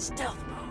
Stealth mode.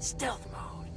Stealth mode.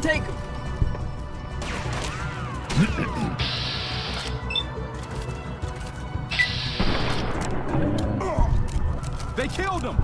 Take him. They killed him!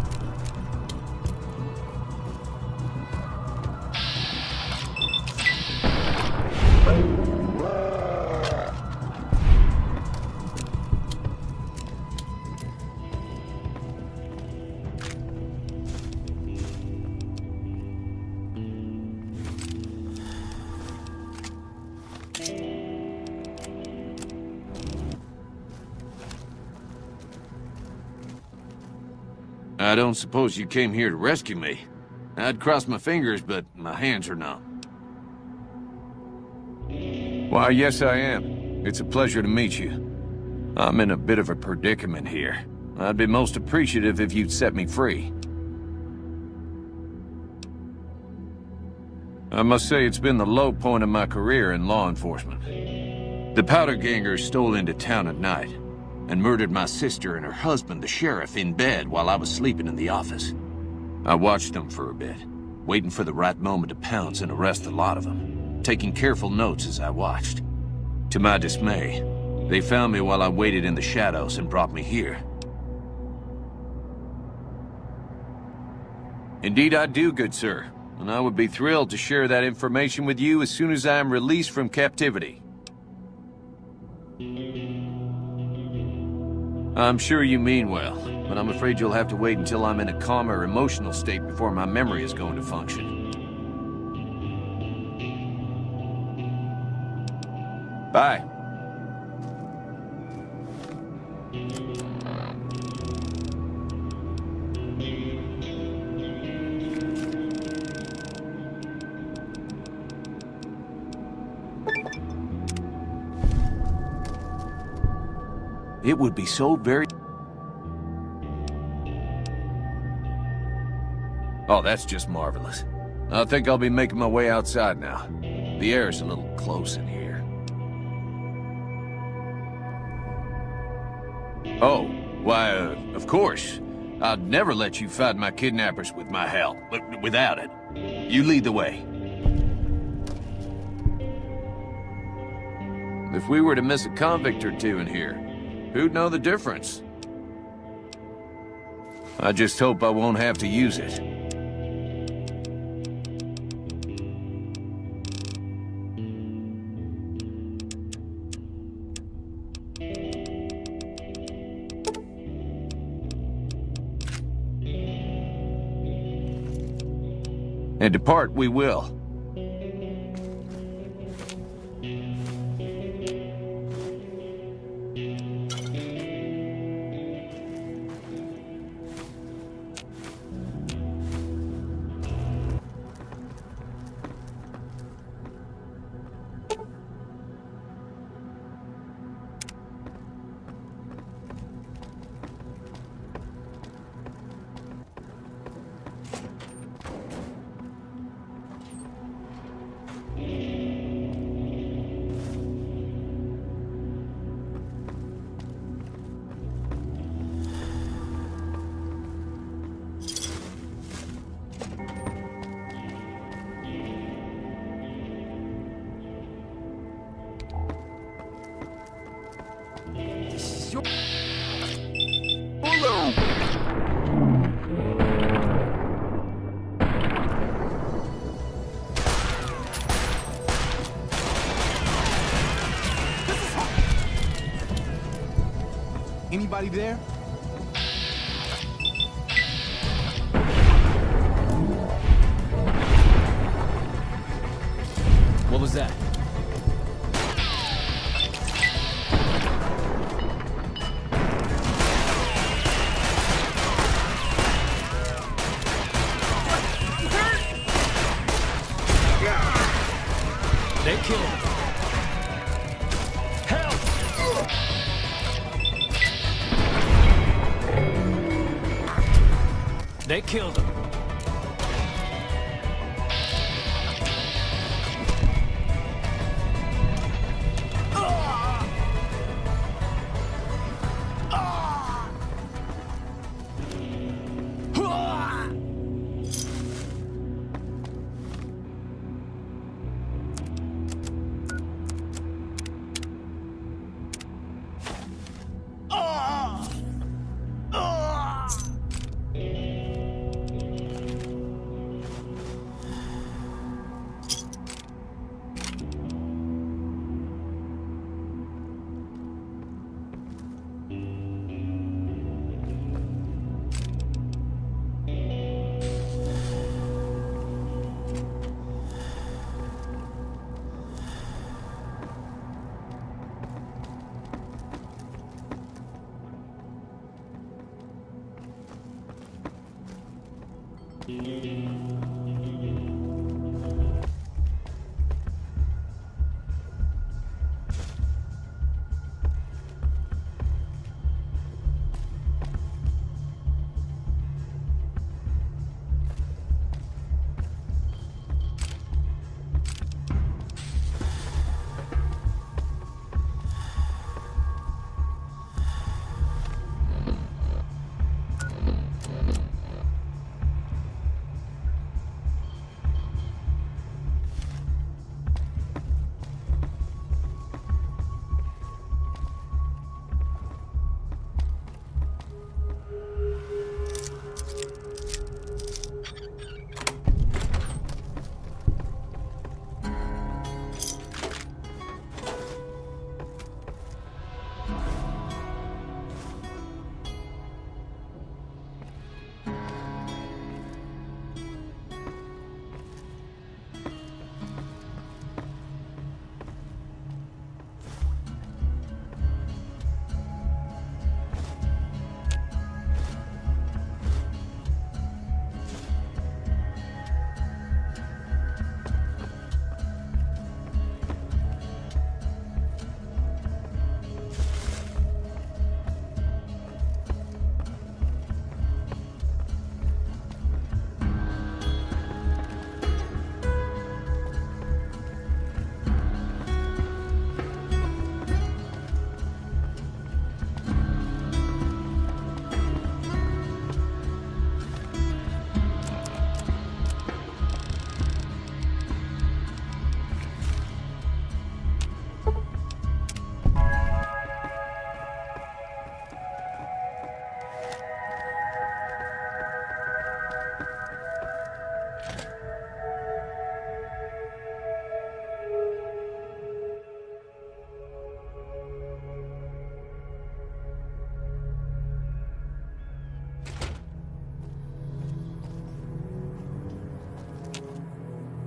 I don't suppose you came here to rescue me. I'd cross my fingers, but my hands are numb. Why, yes I am. It's a pleasure to meet you. I'm in a bit of a predicament here. I'd be most appreciative if you'd set me free. I must say it's been the low point of my career in law enforcement. The powder gangers stole into town at night and murdered my sister and her husband, the sheriff, in bed while I was sleeping in the office. I watched them for a bit, waiting for the right moment to pounce and arrest the lot of them, taking careful notes as I watched. To my dismay, they found me while I waited in the shadows and brought me here. Indeed I do, good sir, and I would be thrilled to share that information with you as soon as I am released from captivity. I'm sure you mean well, but I'm afraid you'll have to wait until I'm in a calmer emotional state before my memory is going to function. Bye. It would be so very... Oh, that's just marvelous. I think I'll be making my way outside now. The air's a little close in here. Oh, why, of course. I'd never let you fight my kidnappers with my help, but without it. You lead the way. If we were to miss a convict or two in here, who'd know the difference? I just hope I won't have to use it. And depart we will. Anybody there? What was that? They killed him. Help! They killed him.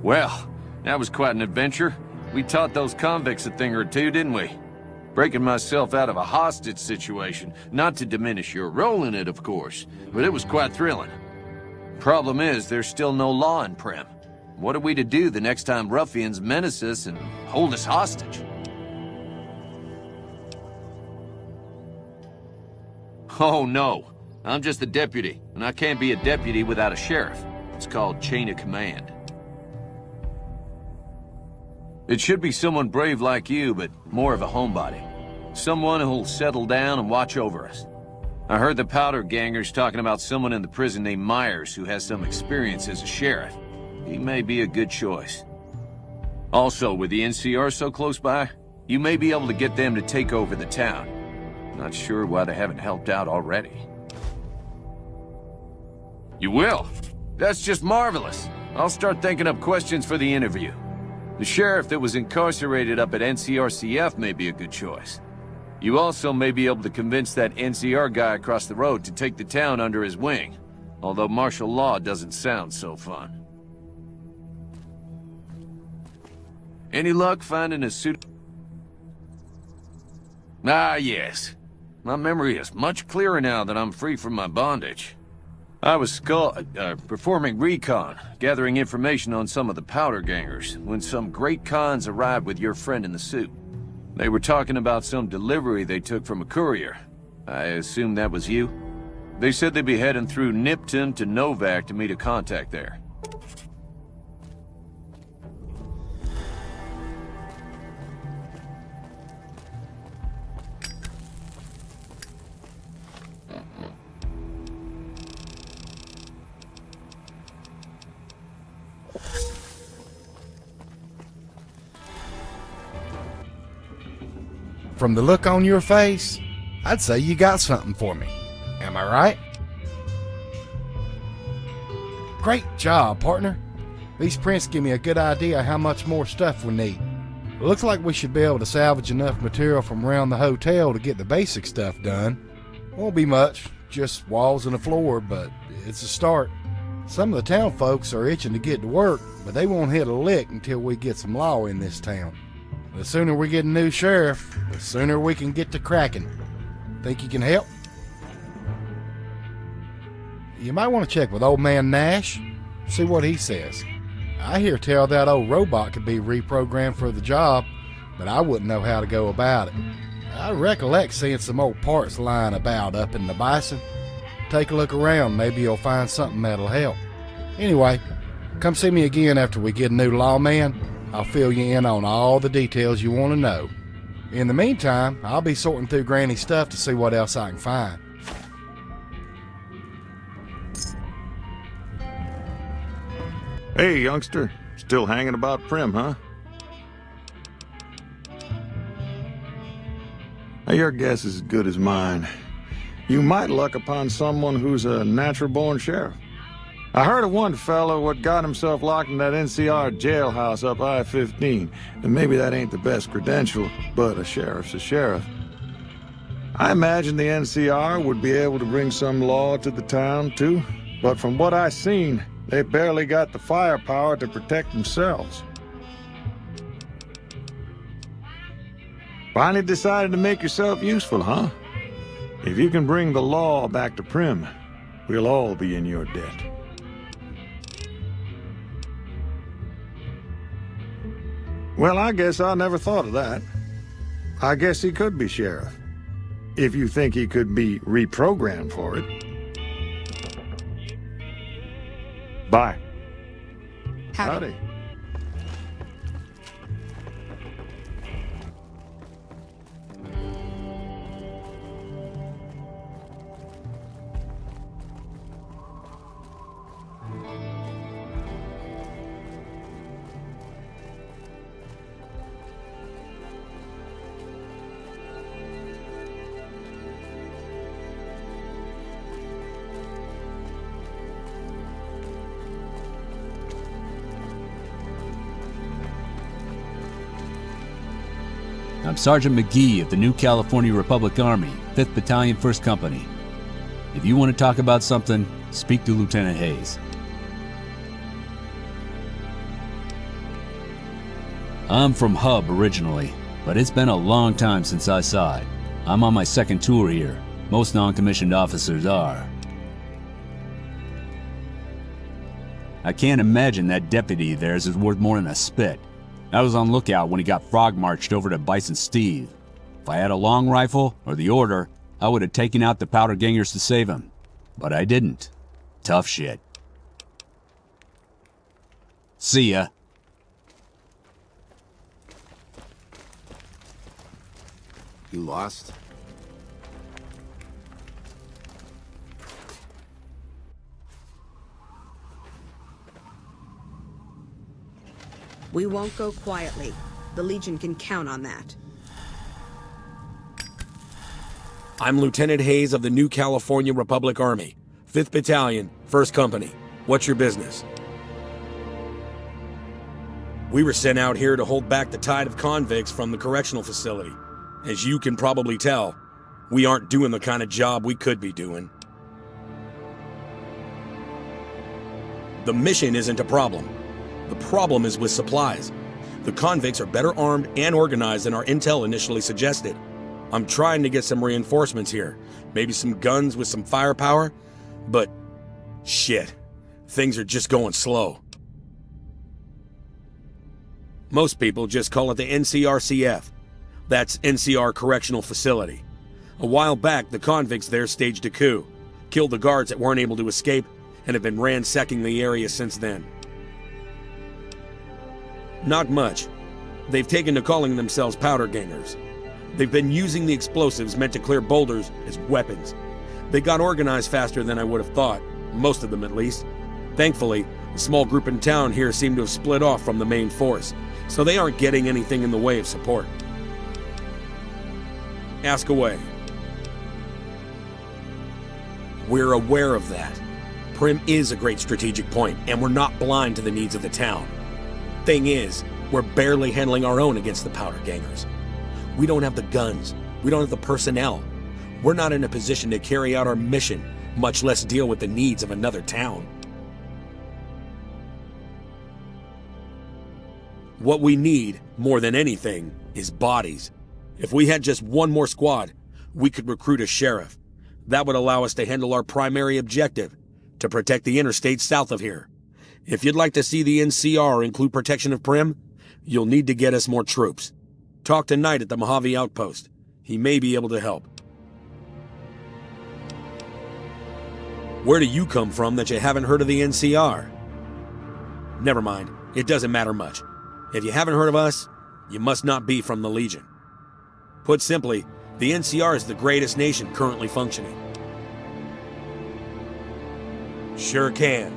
Well, that was quite an adventure. We taught those convicts a thing or two, didn't we? Breaking myself out of a hostage situation, not to diminish your role in it, of course, but it was quite thrilling. Problem is, there's still no law in Primm. What are we to do the next time ruffians menace us and hold us hostage? Oh no, I'm just a deputy, and I can't be a deputy without a sheriff. It's called chain of command. It should be someone brave like you, but more of a homebody. Someone who'll settle down and watch over us. I heard the powder gangers talking about someone in the prison named Meyers who has some experience as a sheriff. He may be a good choice. Also, with the NCR so close by, you may be able to get them to take over the town. Not sure why they haven't helped out already. You will? That's just marvelous. I'll start thinking up questions for the interview. The sheriff that was incarcerated up at NCRCF may be a good choice. You also may be able to convince that NCR guy across the road to take the town under his wing, although martial law doesn't sound so fun. Any luck finding a suit? Ah, yes. My memory is much clearer now that I'm free from my bondage. I was performing recon, gathering information on some of the powder gangers, when some great cons arrived with your friend in the suit. They were talking about some delivery they took from a courier. I assume that was you? They said they'd be heading through Nipton to Novak to meet a contact there. From the look on your face, I'd say you got something for me. Am I right? Great job, partner. These prints give me a good idea how much more stuff we need. It looks like we should be able to salvage enough material from around the hotel to get the basic stuff done. Won't be much, just walls and a floor, but it's a start. Some of the town folks are itching to get to work, but they won't hit a lick until we get some law in this town. The sooner we get a new sheriff, the sooner we can get to cracking. Think you can help? You might want to check with old man Nash, see what he says. I hear tell that old robot could be reprogrammed for the job, but I wouldn't know how to go about it. I recollect seeing some old parts lying about up in the Bison. Take a look around, maybe you'll find something that'll help. Anyway, come see me again after we get a new lawman. I'll fill you in on all the details you want to know. In the meantime, I'll be sorting through Granny's stuff to see what else I can find. Hey, youngster. Still hanging about Primm, huh? Now, your guess is as good as mine. You might luck upon someone who's a natural-born sheriff. I heard of one fellow what got himself locked in that NCR jailhouse up I-15, and maybe that ain't the best credential, but a sheriff's a sheriff. I imagine the NCR would be able to bring some law to the town, too, but from what I seen, they barely got the firepower to protect themselves. Finally decided to make yourself useful, huh? If you can bring the law back to Primm, we'll all be in your debt. Well, I guess I never thought of that. I guess he could be sheriff. If you think he could be reprogrammed for it. Bye. Howdy. I'm Sergeant McGee of the New California Republic Army, 5th Battalion, 1st Company. If you want to talk about something, speak to Lieutenant Hayes. I'm from Hub originally, but it's been a long time since I saw it. I'm on my second tour here. Most non-commissioned officers are. I can't imagine that deputy of theirs is worth more than a spit. I was on lookout when he got frog-marched over to Bison Steve. If I had a long rifle, or the order, I would have taken out the powder gangers to save him. But I didn't. Tough shit. See ya. You lost? We won't go quietly. The Legion can count on that. I'm Lieutenant Hayes of the New California Republic Army, 5th Battalion, 1st Company. What's your business? We were sent out here to hold back the tide of convicts from the correctional facility. As you can probably tell, we aren't doing the kind of job we could be doing. The mission isn't a problem. The problem is with supplies. The convicts are better armed and organized than our intel initially suggested. I'm trying to get some reinforcements here. Maybe some guns with some firepower, but shit, things are just going slow. Most people just call it the NCRCF. That's NCR Correctional Facility. A while back, the convicts there staged a coup, killed the guards that weren't able to escape, and have been ransacking the area since then. Not much. They've taken to calling themselves powder gangers. They've been using the explosives meant to clear boulders as weapons. They got organized faster than I would have thought, most of them at least. Thankfully, a small group in town here seem to have split off from the main force, so they aren't getting anything in the way of support. Ask away. We're aware of that. Primm is a great strategic point, and we're not blind to the needs of the town. Thing is, we're barely handling our own against the powder gangers. We don't have the guns. We don't have the personnel. We're not in a position to carry out our mission, much less deal with the needs of another town. What we need, more than anything, is bodies. If we had just one more squad, we could recruit a sheriff. That would allow us to handle our primary objective, to protect the interstate south of here. If you'd like to see the NCR include protection of Primm, you'll need to get us more troops. Talk to Knight at the Mojave Outpost. He may be able to help. Where do you come from that you haven't heard of the NCR? Never mind, it doesn't matter much. If you haven't heard of us, you must not be from the Legion. Put simply, the NCR is the greatest nation currently functioning. Sure can.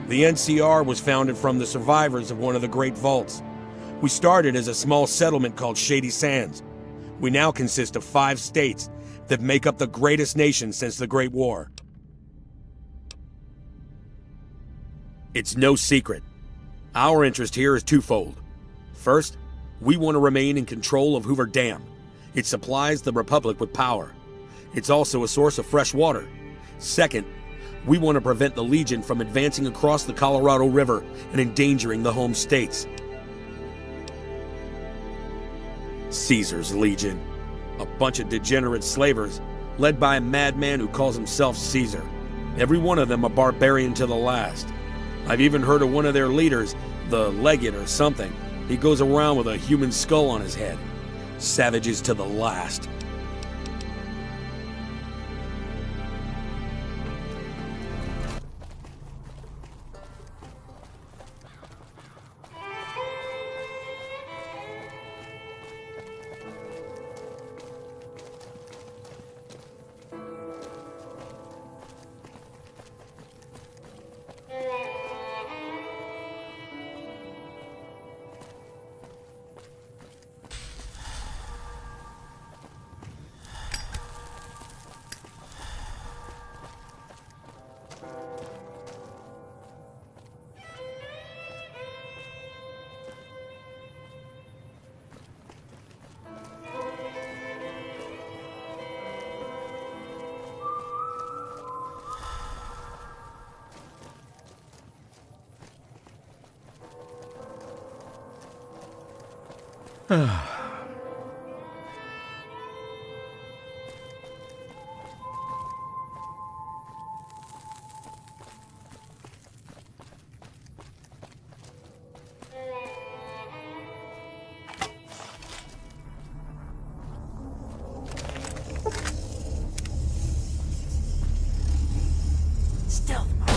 The NCR was founded from the survivors of one of the Great Vaults. We started as a small settlement called Shady Sands. We now consist of 5 states that make up the greatest nation since the Great War. It's no secret. Our interest here is twofold. First, we want to remain in control of Hoover Dam. It supplies the Republic with power. It's also a source of fresh water. Second, we want to prevent the Legion from advancing across the Colorado River and endangering the home states. Caesar's Legion. A bunch of degenerate slavers, led by a madman who calls himself Caesar. Every one of them a barbarian to the last. I've even heard of one of their leaders, the Legate or something. He goes around with a human skull on his head. Savages to the last. Stealth mode.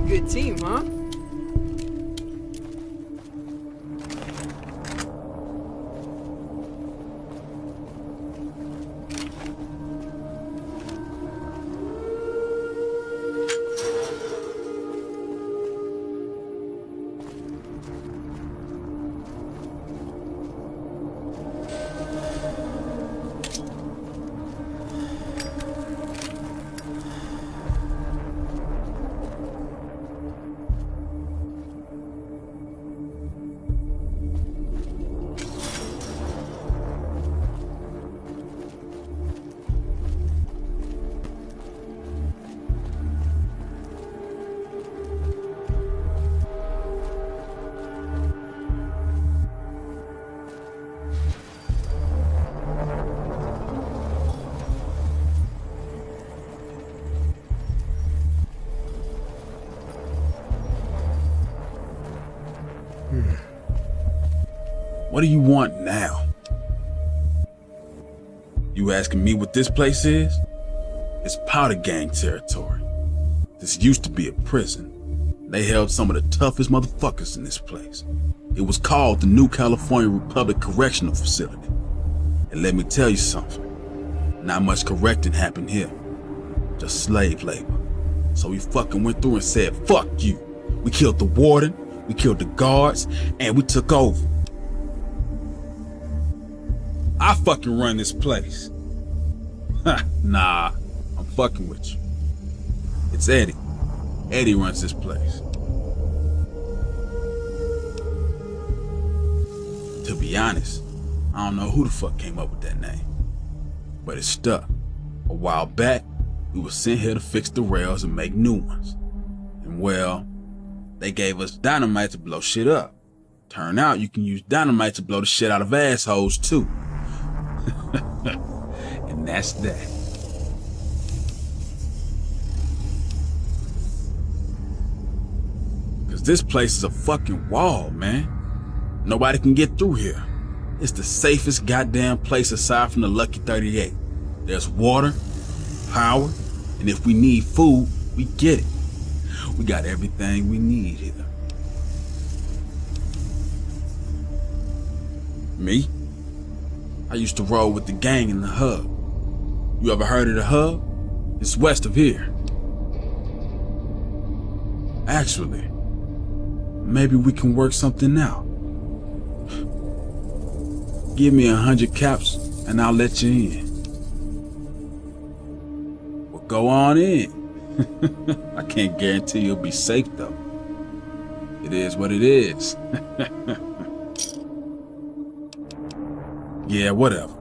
Good team, huh? What do you want now? You asking me what this place is? It's powder gang territory. This used to be a prison. They held some of the toughest motherfuckers in this place. It was called the New California Republic Correctional Facility. And let me tell you something. Not much correcting happened here. Just slave labor. So we fucking went through and said, fuck you. We killed the warden, we killed the guards, and we took over. I fucking run this place. Nah, I'm fucking with you. It's Eddie. Eddie runs this place. To be honest, I don't know who the fuck came up with that name. But it stuck. A while back, we were sent here to fix the rails and make new ones. And well, they gave us dynamite to blow shit up. Turn out you can use dynamite to blow the shit out of assholes too. And that's that. Cause this place is a fucking wall, man. Nobody can get through here. It's the safest goddamn place aside from the Lucky 38. There's water, power, and if we need food, we get it. We got everything we need here. Me? I used to roll with the gang in the hub. You ever heard of the hub? It's west of here. Actually, maybe we can work something out. Give me 100 caps and I'll let you in. Well, go on in. I can't guarantee you'll be safe though. It is what it is. Yeah, whatever.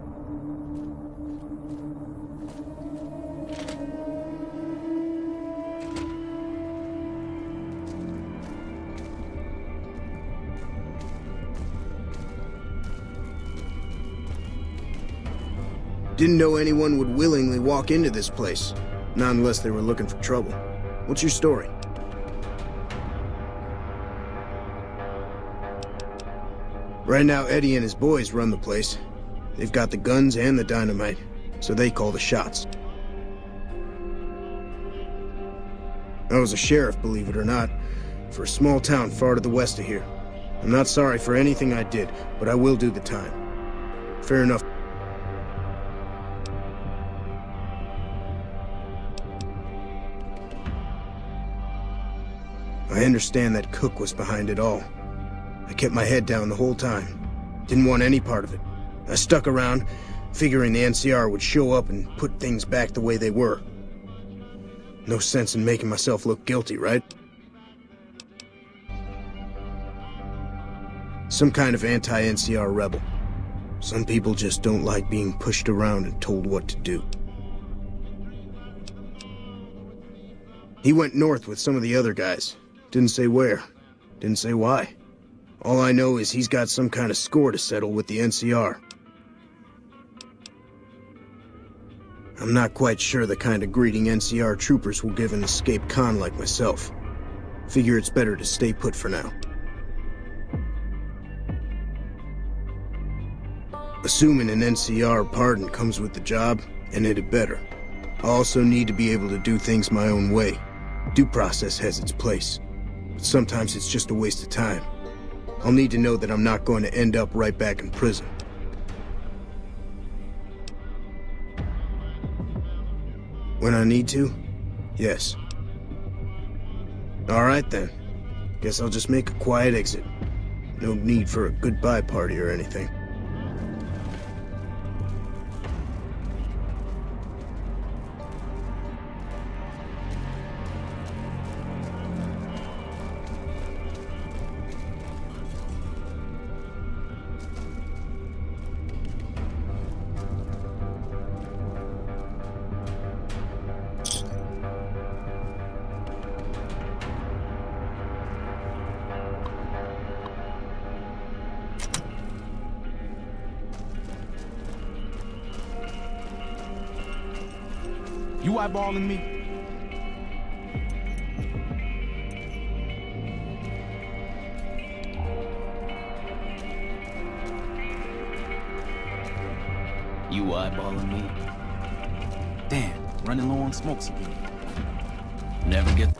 Didn't know anyone would willingly walk into this place. Not unless they were looking for trouble. What's your story? Right now, Eddie and his boys run the place. They've got the guns and the dynamite, so they call the shots. I was a sheriff, believe it or not, for a small town far to the west of here. I'm not sorry for anything I did, but I will do the time. Fair enough. I understand that Cook was behind it all. I kept my head down the whole time. Didn't want any part of it. I stuck around, figuring the NCR would show up and put things back the way they were. No sense in making myself look guilty, right? Some kind of anti-NCR rebel. Some people just don't like being pushed around and told what to do. He went north with some of the other guys. Didn't say where. Didn't say why. All I know is he's got some kind of score to settle with the NCR. I'm not quite sure the kind of greeting NCR troopers will give an escaped con like myself. Figure it's better to stay put for now. Assuming an NCR pardon comes with the job, and it had better. I also need to be able to do things my own way. Due process has its place, but sometimes it's just a waste of time. I'll need to know that I'm not going to end up right back in prison. When I need to? Yes. All right then. Guess I'll just make a quiet exit. No need for a goodbye party or anything. You eyeballing me? You eyeballing me? Damn, running low on smokes again. Never get...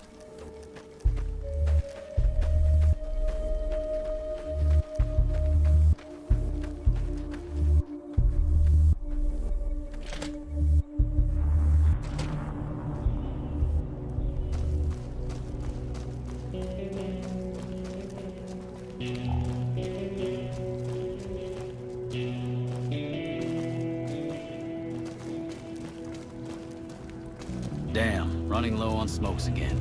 Damn, running low on smokes again.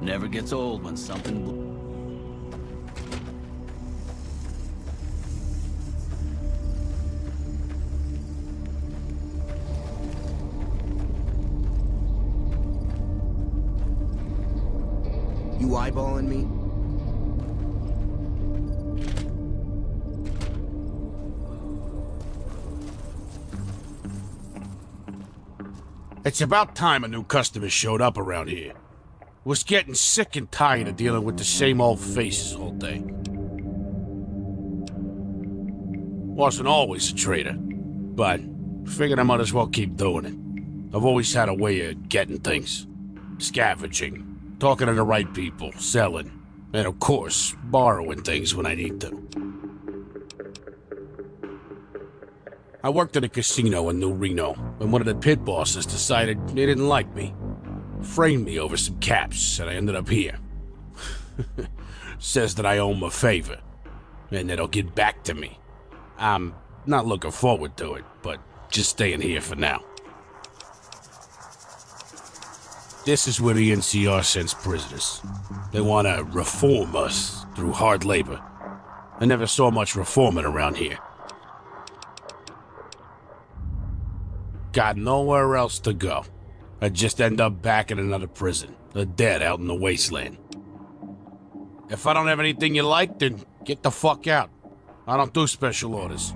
Never gets old when something... You eyeballing me? It's about time a new customer showed up around here. Was getting sick and tired of dealing with the same old faces all day. Wasn't always a trader, but figured I might as well keep doing it. I've always had a way of getting things. Scavenging, talking to the right people, selling, and of course, borrowing things when I need to. I worked at a casino in New Reno, and one of the pit bosses decided they didn't like me. Framed me over some caps, and I ended up here. Says that I owe him a favor, and that he'll get back to me. I'm not looking forward to it, but just staying here for now. This is where the NCR sends prisoners. They want to reform us through hard labor. I never saw much reforming around here. Got nowhere else to go. I'd just end up back in another prison, or dead out in the wasteland. If I don't have anything you like, then get the fuck out. I don't do special orders.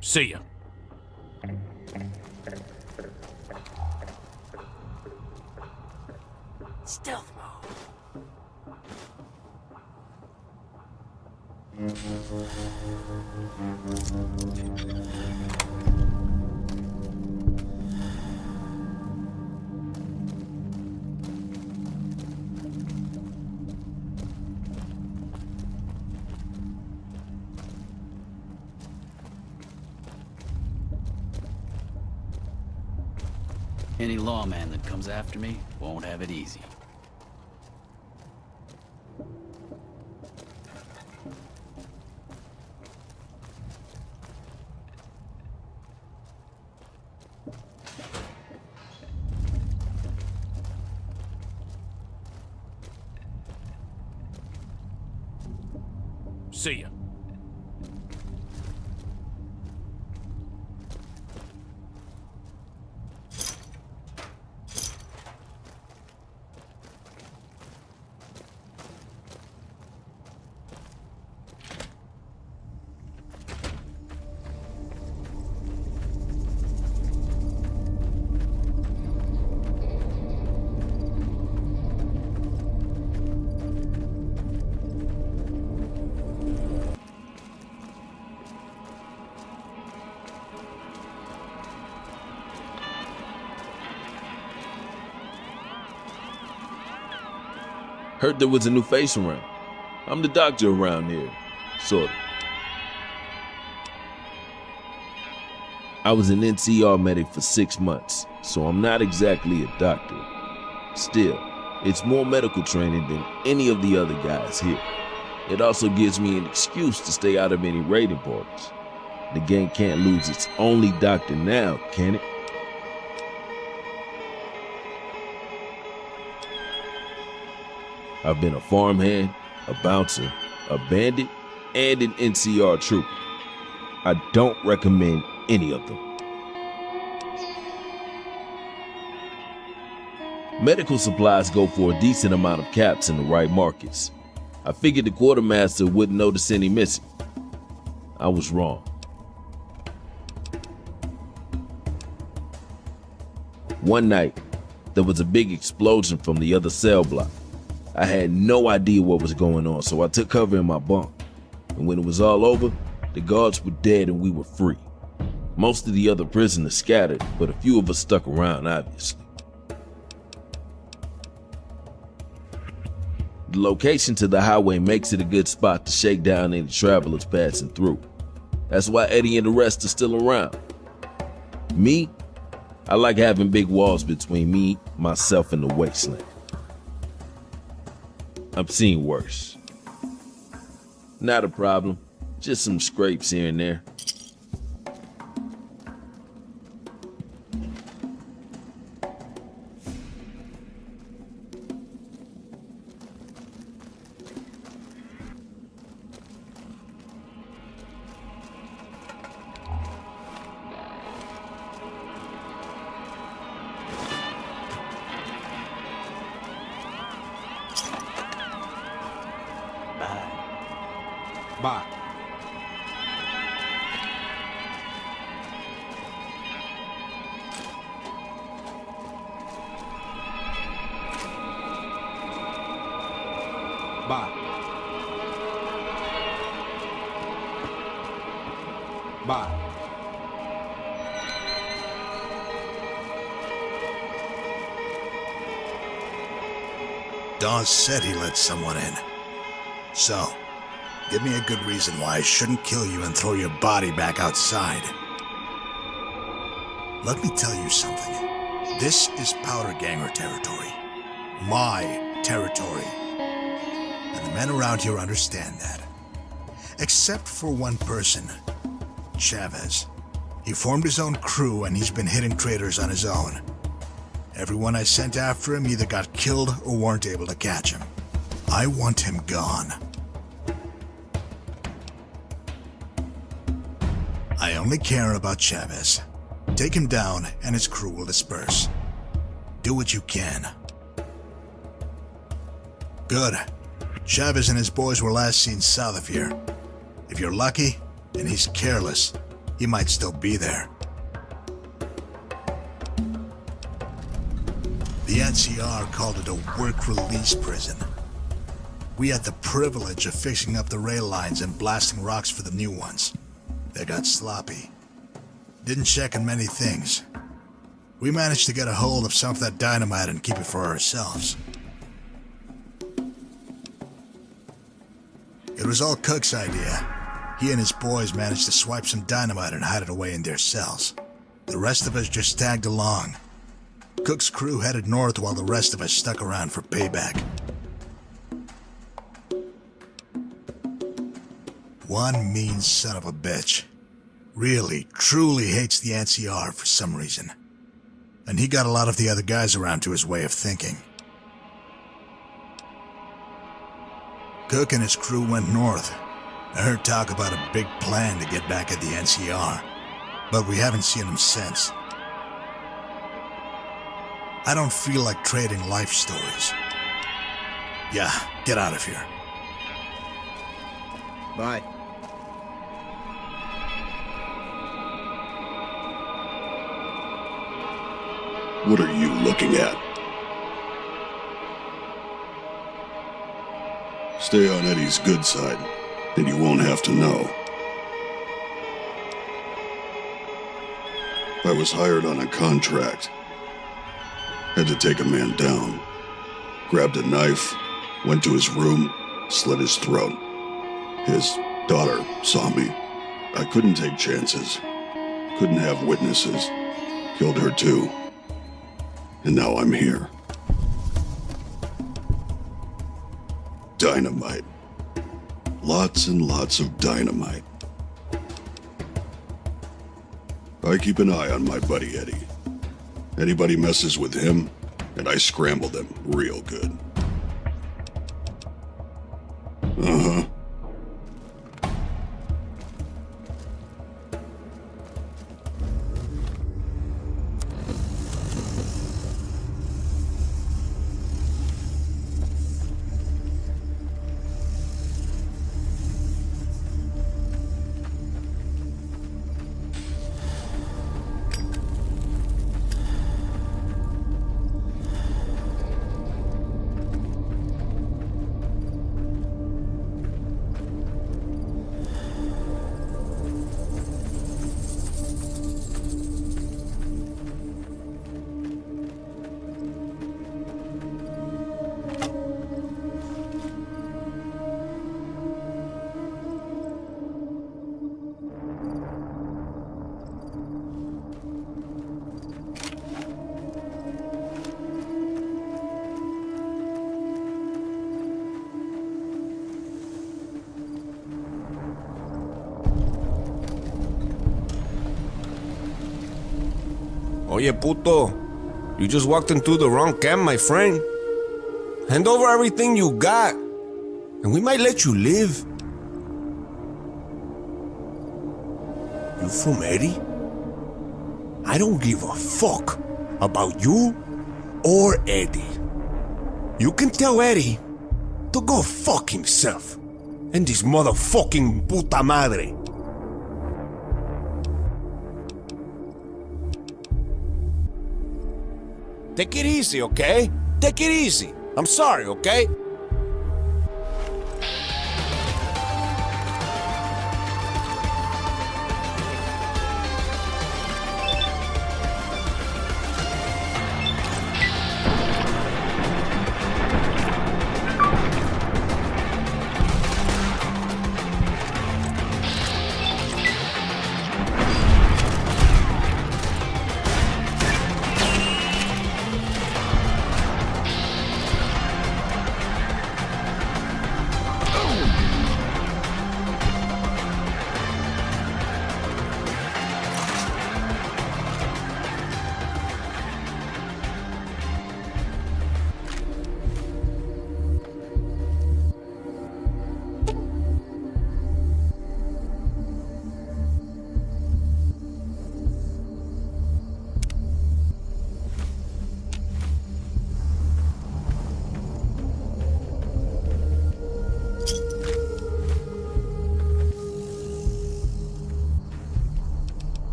See ya. Stealth mode. Any lawman that comes after me won't have it easy. See ya. Heard there was a new face around. I'm the doctor around here, sorta. I was an NCR medic for 6 months, so I'm not exactly a doctor. Still, it's more medical training than any of the other guys here. It also gives me an excuse to stay out of any raiding parties. The gang can't lose its only doctor now, can it? I've been a farmhand, a bouncer, a bandit, and an NCR trooper. I don't recommend any of them. Medical supplies go for a decent amount of caps in the right markets. I figured the quartermaster wouldn't notice any missing. I was wrong. One night, there was a big explosion from the other cell block. I had no idea what was going on, so I took cover in my bunk. And when it was all over, the guards were dead and we were free. Most of the other prisoners scattered, but a few of us stuck around, obviously. The location to the highway makes it a good spot to shake down any travelers passing through. That's why Eddie and the rest are still around. Me, I like having big walls between me, myself, and the wasteland. I've seen worse. Not a problem, just some scrapes here and there. Bye. Bye. Bye. Dawes said he let someone in. So, give me a good reason why I shouldn't kill you and throw your body back outside. Let me tell you something. This is Powder Ganger territory. My territory. And the men around here understand that. Except for one person. Chavez. He formed his own crew and he's been hitting traitors on his own. Everyone I sent after him either got killed or weren't able to catch him. I want him gone. I only care about Chavez. Take him down and his crew will disperse. Do what you can. Good. Chavez and his boys were last seen south of here. If you're lucky, and he's careless, he might still be there. The NCR called it a work-release prison. We had the privilege of fixing up the rail lines and blasting rocks for the new ones. They got sloppy. Didn't check on many things. We managed to get a hold of some of that dynamite and keep it for ourselves. It was all Cook's idea. He and his boys managed to swipe some dynamite and hide it away in their cells. The rest of us just tagged along. Cook's crew headed north while the rest of us stuck around for payback. One mean son of a bitch. Really, truly hates the NCR for some reason. And he got a lot of the other guys around to his way of thinking. Cook and his crew went north. I heard talk about a big plan to get back at the NCR, but we haven't seen him since. I don't feel like trading life stories. Yeah, get out of here. Bye. What are you looking at? Stay on Eddie's good side, and you won't have to know. I was hired on a contract. Had to take a man down. Grabbed a knife, went to his room, slit his throat. His daughter saw me. I couldn't take chances. Couldn't have witnesses. Killed her too. And now I'm here. Dynamite. Lots and lots of dynamite. I keep an eye on my buddy Eddie. Anybody messes with him, and I scramble them real good. Uh-huh. Oye, puto. You just walked into the wrong camp, my friend. Hand over everything you got, and we might let you live. You from Eddie? I don't give a fuck about you or Eddie. You can tell Eddie to go fuck himself and this motherfucking puta madre. Take it easy, okay? Take it easy. I'm sorry, okay?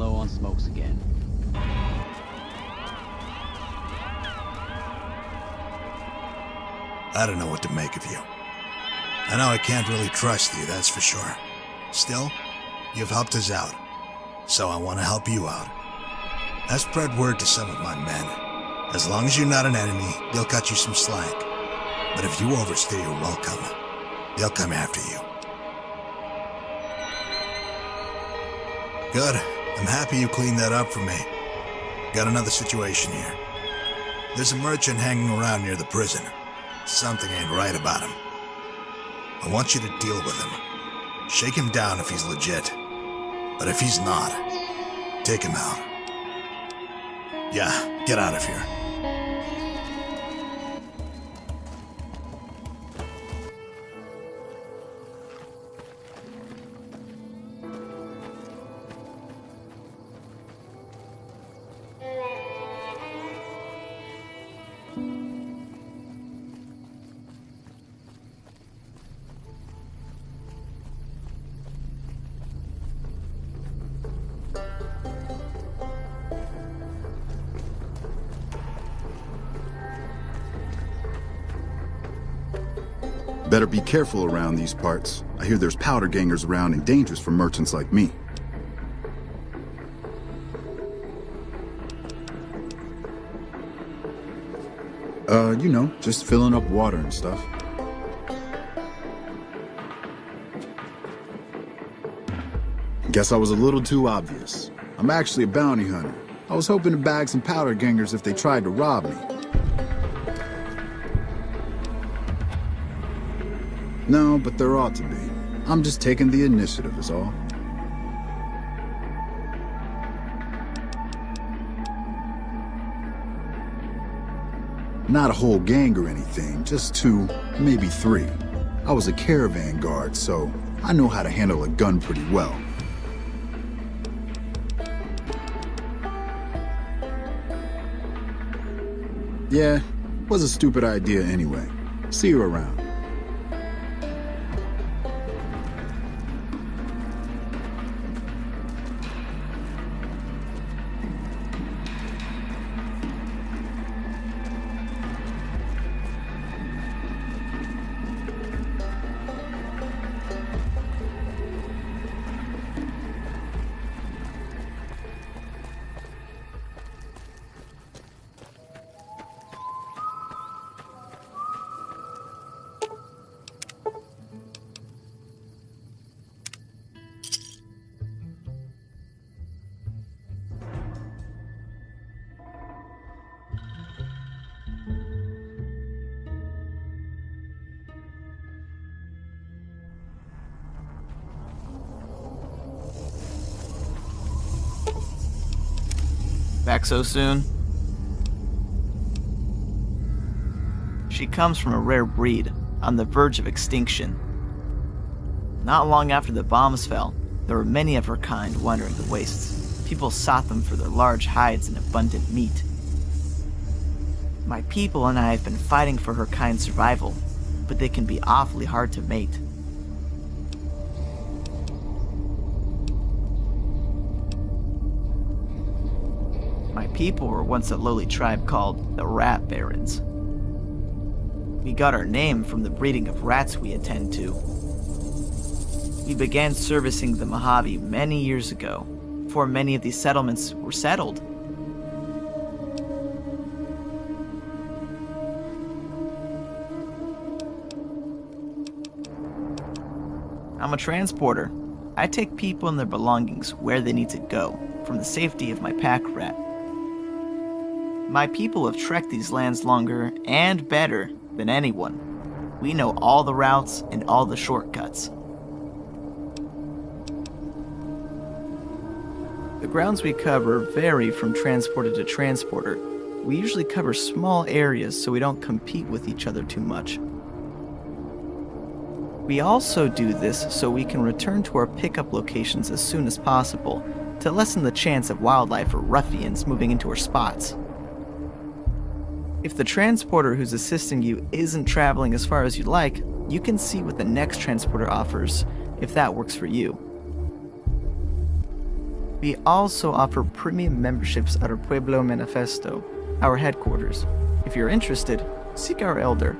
low on smokes again. I don't know what to make of you. I know I can't really trust you, that's for sure. Still, you've helped us out, so I want to help you out. I spread word to some of my men. As long as you're not an enemy, they'll cut you some slack. But if you overstay your welcome, they'll come after you. Good. I'm happy you cleaned that up for me. Got another situation here. There's a merchant hanging around near the prison. Something ain't right about him. I want you to deal with him. Shake him down if he's legit. But if he's not, take him out. Yeah, get out of here. Better be careful around these parts. I hear there's powder gangers around and dangerous for merchants like me. You know, just filling up water and stuff. Guess I was a little too obvious. I'm actually a bounty hunter. I was hoping to bag some powder gangers if they tried to rob me. No, but there ought to be. I'm just taking the initiative is all. Not a whole gang or anything, just 2, maybe 3. I was a caravan guard, so I know how to handle a gun pretty well. Yeah, was a stupid idea anyway. See you around. Back so soon? She comes from a rare breed, on the verge of extinction. Not long after the bombs fell, there were many of her kind wandering the wastes. People sought them for their large hides and abundant meat. My people and I have been fighting for her kind's survival, but they can be awfully hard to mate. My people were once a lowly tribe called the Rat Barons. We got our name from the breeding of rats we attend to. We began servicing the Mojave many years ago, before many of these settlements were settled. I'm a transporter. I take people and their belongings where they need to go, from the safety of my pack rat. My people have trekked these lands longer and better than anyone. We know all the routes and all the shortcuts. The grounds we cover vary from transporter to transporter. We usually cover small areas so we don't compete with each other too much. We also do this so we can return to our pickup locations as soon as possible to lessen the chance of wildlife or ruffians moving into our spots. If the transporter who's assisting you isn't traveling as far as you'd like, you can see what the next transporter offers, if that works for you. We also offer premium memberships at our Pueblo Manifesto, our headquarters. If you're interested, seek our elder.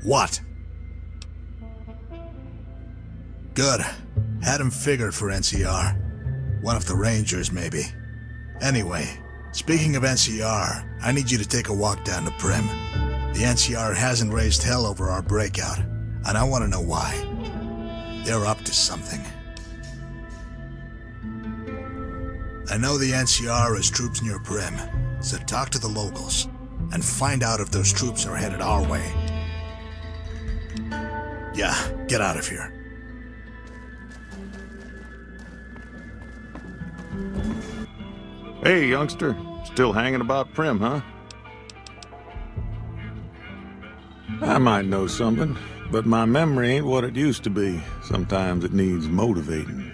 What? Good. Had him figured for NCR. One of the Rangers, maybe. Anyway, speaking of NCR, I need you to take a walk down to Primm. The NCR hasn't raised hell over our breakout, and I want to know why. They're up to something. I know the NCR has troops near Primm, so talk to the locals, and find out if those troops are headed our way. Yeah, get out of here. Hey, youngster. Still hanging about Primm, huh? I might know something, but my memory ain't what it used to be. Sometimes it needs motivating.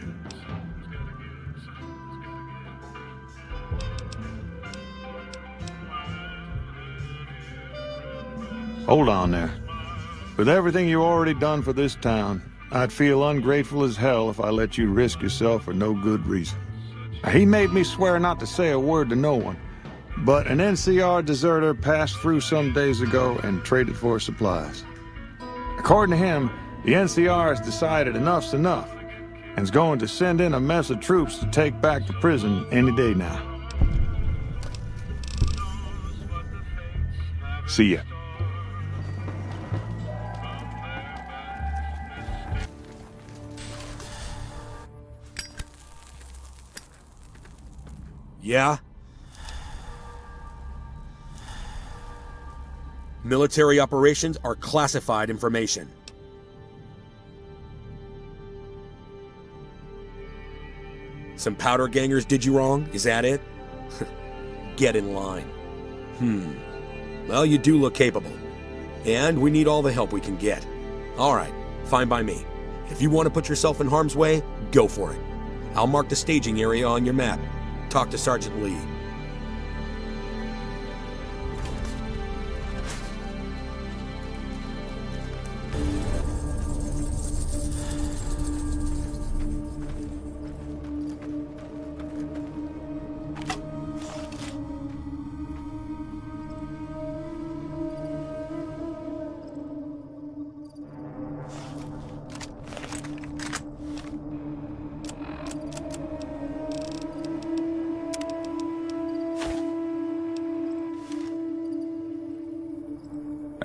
Hold on there. With everything you already done for this town, I'd feel ungrateful as hell if I let you risk yourself for no good reason. He made me swear not to say a word to no one, but an NCR deserter passed through some days ago and traded for supplies. According to him, the NCR has decided enough's enough, and is going to send in a mess of troops to take back the prison any day now. See ya. Yeah? Military operations are classified information. Some powder gangers did you wrong? Is that it? Get in line. Well, you do look capable. And we need all the help we can get. Alright, fine by me. If you want to put yourself in harm's way, go for it. I'll mark the staging area on your map. Talk to Sergeant Lee.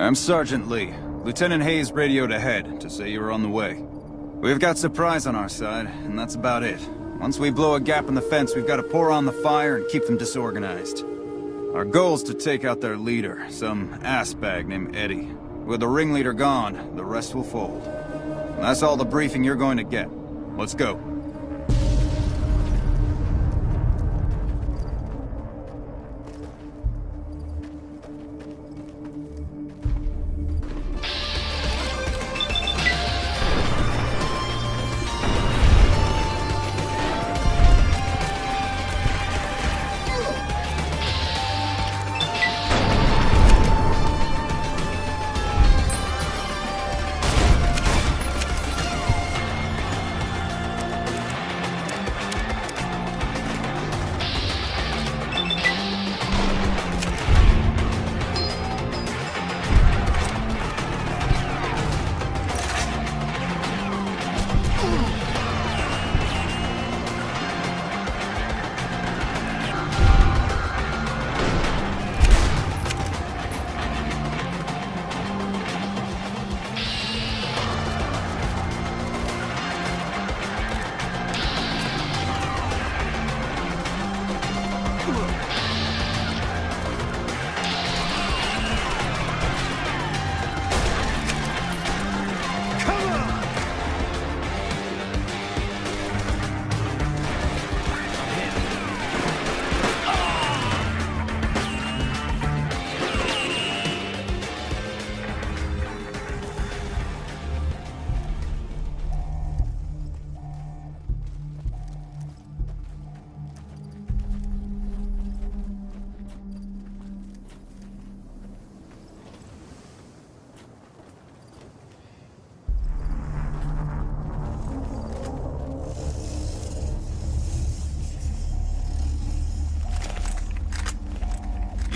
I'm Sergeant Lee. Lieutenant Hayes radioed ahead to say you were on the way. We've got supplies on our side, and that's about it. Once we blow a gap in the fence, we've got to pour on the fire and keep them disorganized. Our goal's to take out their leader, some ass-bag named Eddie. With the ringleader gone, the rest will fold. And that's all the briefing you're going to get. Let's go.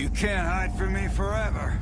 You can't hide from me forever.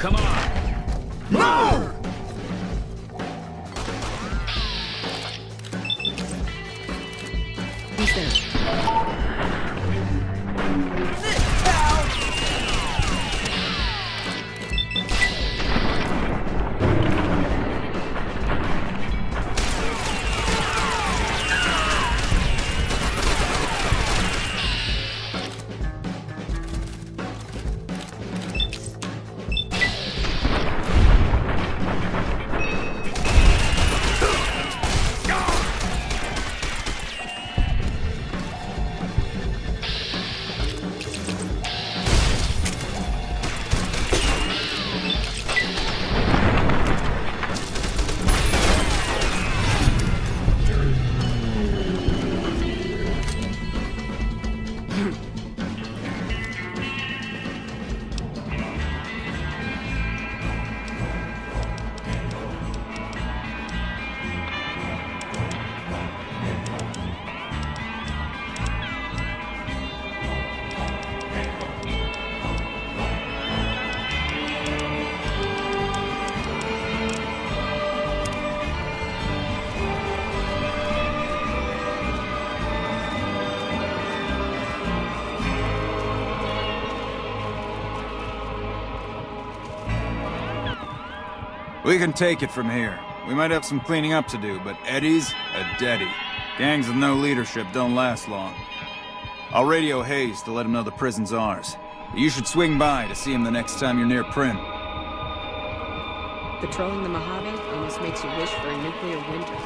Come on! Move! He's there. We can take it from here. We might have some cleaning up to do, but Eddie's a deadie. Gangs with no leadership don't last long. I'll radio Hayes to let him know the prison's ours. But you should swing by to see him the next time you're near Primm. Patrolling the Mojave almost makes you wish for a nuclear winter.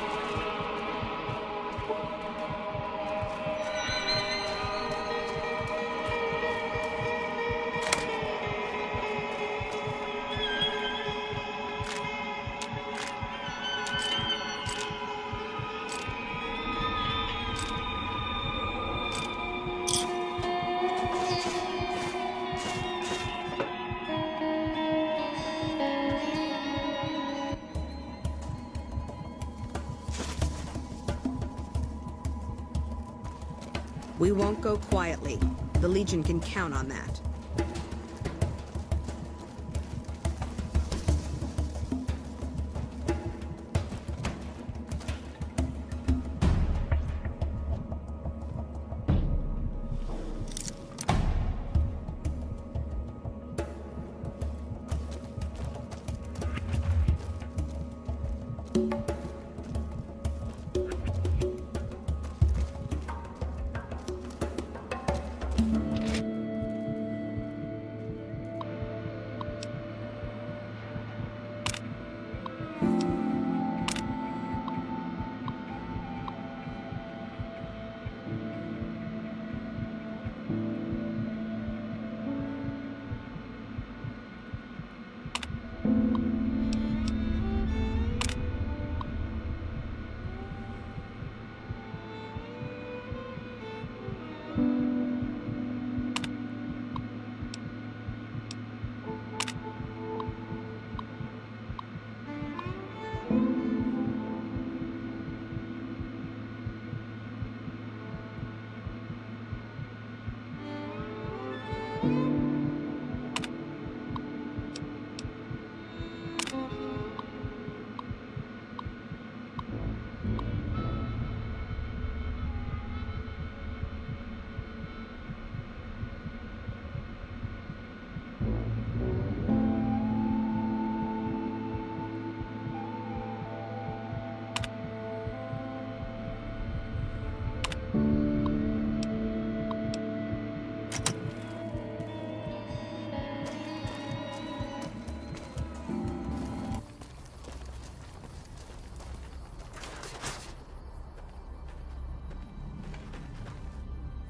We won't go quietly. The Legion can count on that.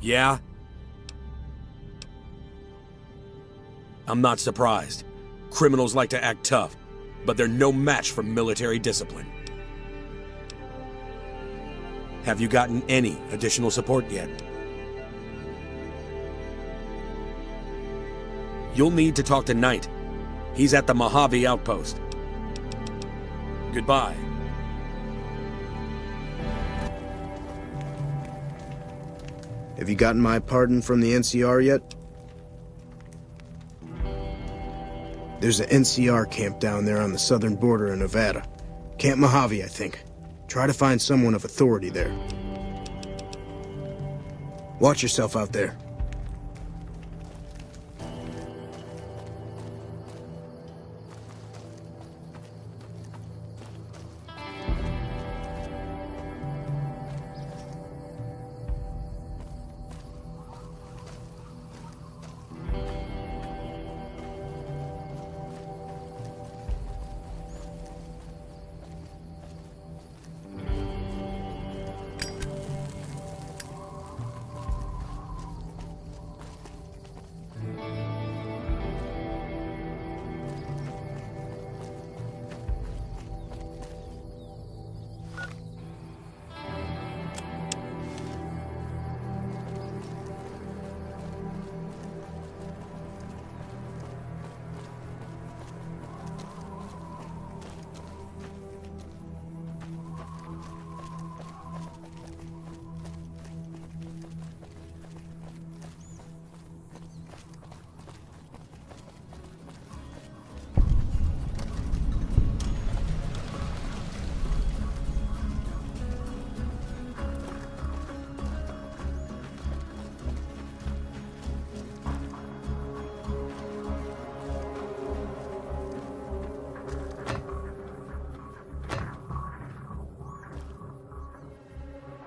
Yeah? I'm not surprised. Criminals like to act tough, but they're no match for military discipline. Have you gotten any additional support yet? You'll need to talk to Knight. He's at the Mojave Outpost. Goodbye. Have you gotten my pardon from the NCR yet? There's an NCR camp down there on the southern border of Nevada. Camp Mojave, I think. Try to find someone of authority there. Watch yourself out there.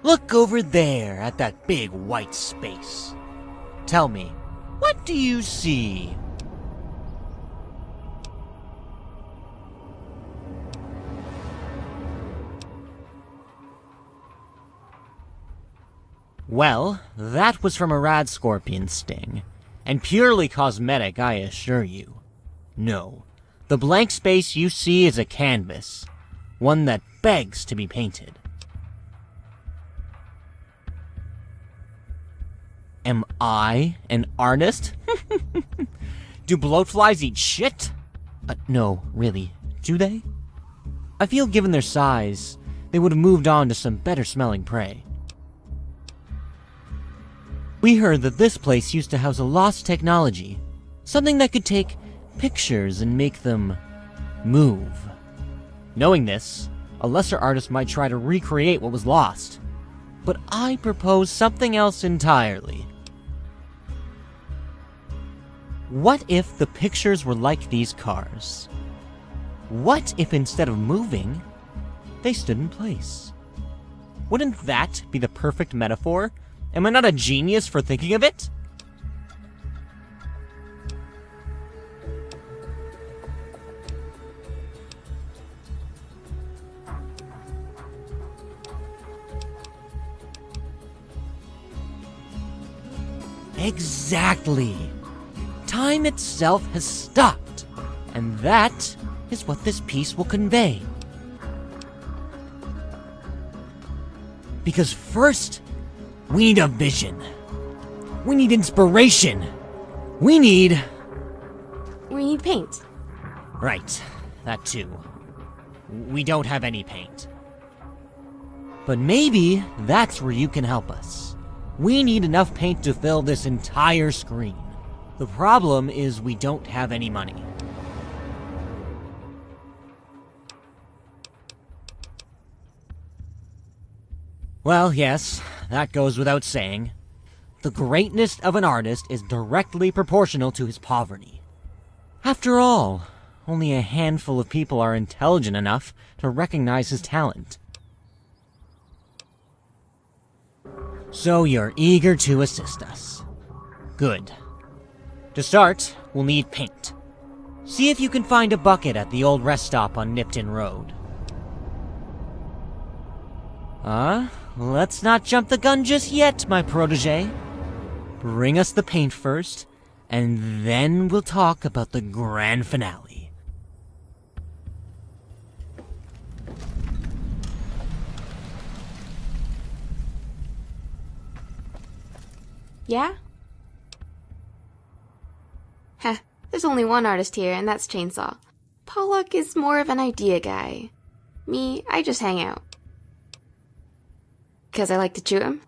Look over there at that big white space. Tell me, what do you see? Well, that was from a rad scorpion sting, and purely cosmetic, I assure you. No, the blank space you see is a canvas, one that begs to be painted. Am I an artist? Do bloatflies eat shit? No, really, do they? I feel given their size, they would have moved on to some better smelling prey. We heard that this place used to house a lost technology, something that could take pictures and make them move. Knowing this, a lesser artist might try to recreate what was lost, but I propose something else entirely. What if the pictures were like these cars? What if instead of moving, they stood in place? Wouldn't that be the perfect metaphor? Am I not a genius for thinking of it? Exactly. Time itself has stopped, and that is what this piece will convey. Because first, we need a vision. We need inspiration. We need paint. Right, that too. We don't have any paint. But maybe that's where you can help us. We need enough paint to fill this entire screen. The problem is we don't have any money. Well, yes, that goes without saying. The greatness of an artist is directly proportional to his poverty. After all, only a handful of people are intelligent enough to recognize his talent. So you're eager to assist us. Good. To start, we'll need paint. See if you can find a bucket at the old rest stop on Nipton Road. Let's not jump the gun just yet, my protege. bring us the paint first, and then we'll talk about the grand finale. Yeah? Heh, there's only one artist here, and that's Chainsaw. Pollock is more of an idea guy. Me, I just hang out. 'Cause I like to chew 'em?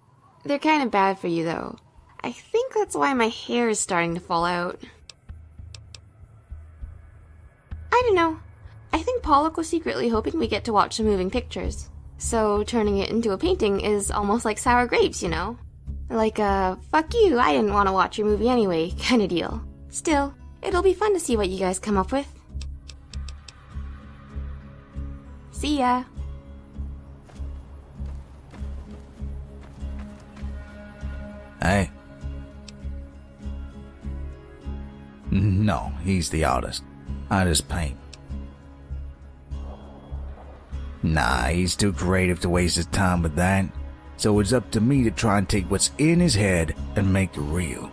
They're kinda bad for you, though. I think that's why my hair is starting to fall out. I don't know. I think Pollock was secretly hoping we get to watch some moving pictures. So turning it into a painting is almost like sour grapes, you know? Like a, fuck you, I didn't want to watch your movie anyway kind of deal. Still, it'll be fun to see what you guys come up with. See ya. Hey. No, he's the artist. I just paint. Nah, he's too creative to waste his time with that. So it's up to me to try and take what's in his head and make it real.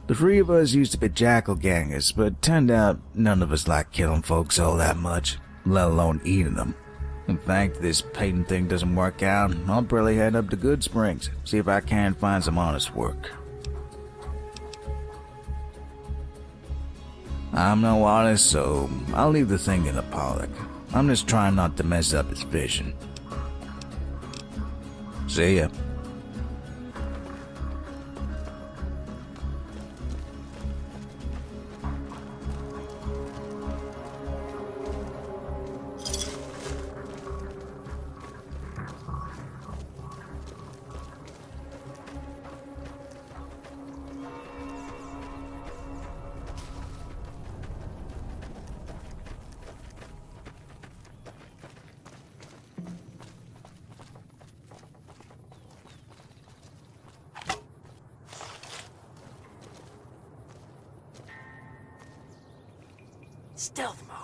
The three of us used to be jackal gangers, but it turned out none of us liked killing folks all that much, let alone eating them. In fact, if this painting thing doesn't work out, I'll probably head up to Good Springs, see if I can find some honest work. I'm no artist, so I'll leave the thinking to Pollock. I'm just trying not to mess up his vision. See ya. Stealth mode.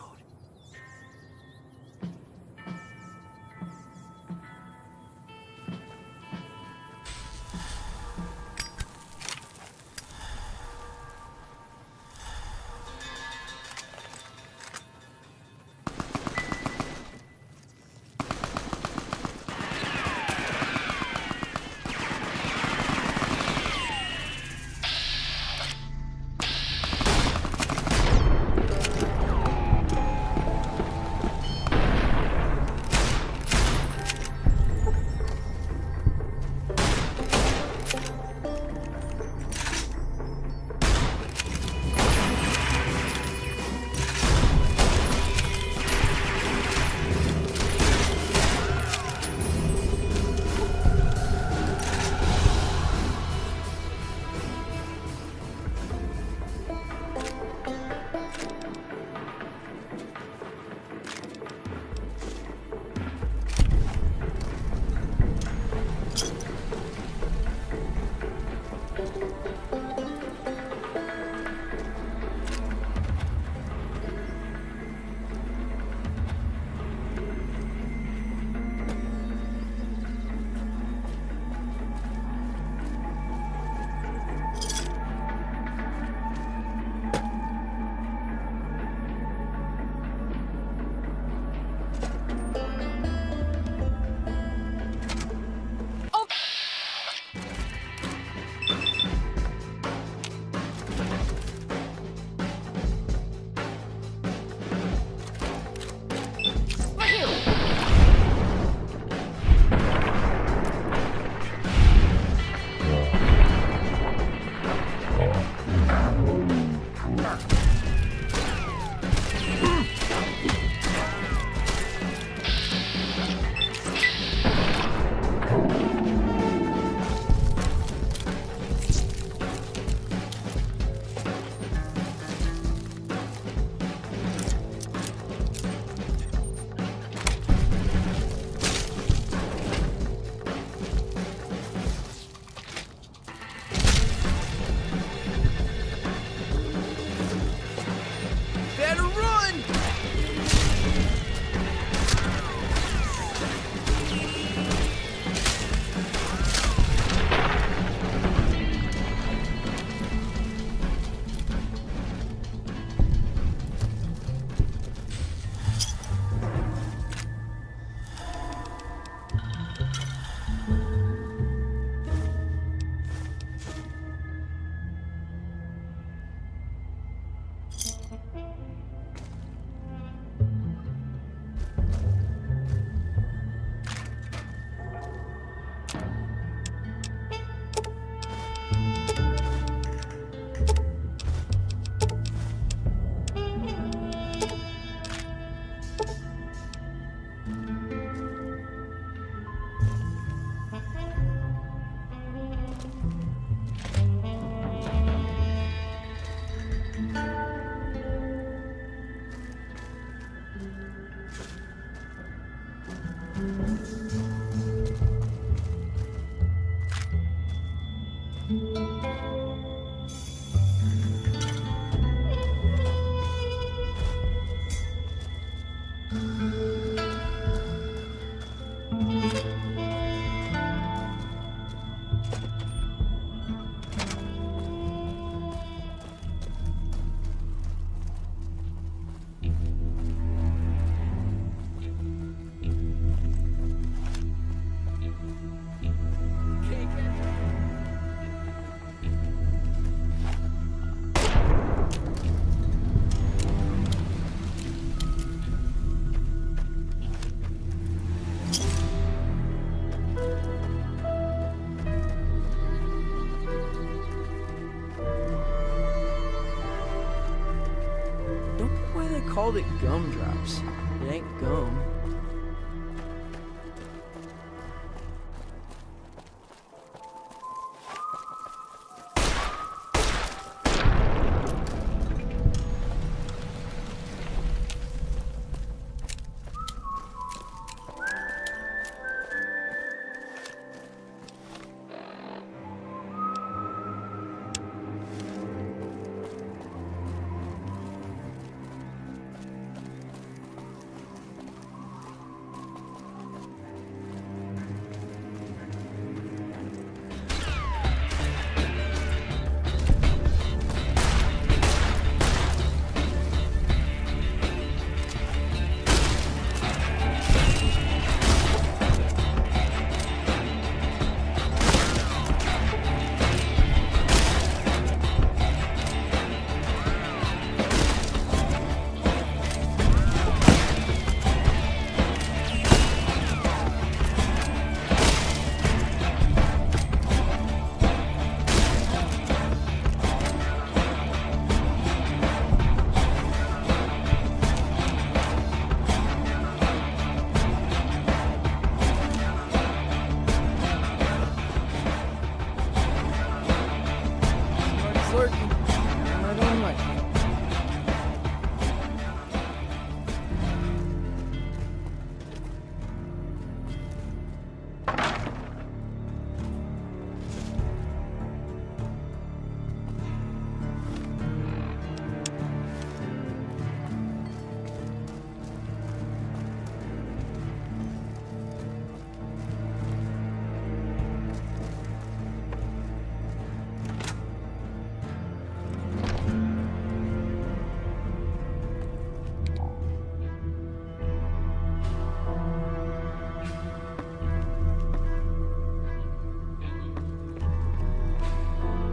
called it gumdrops. It ain't gum.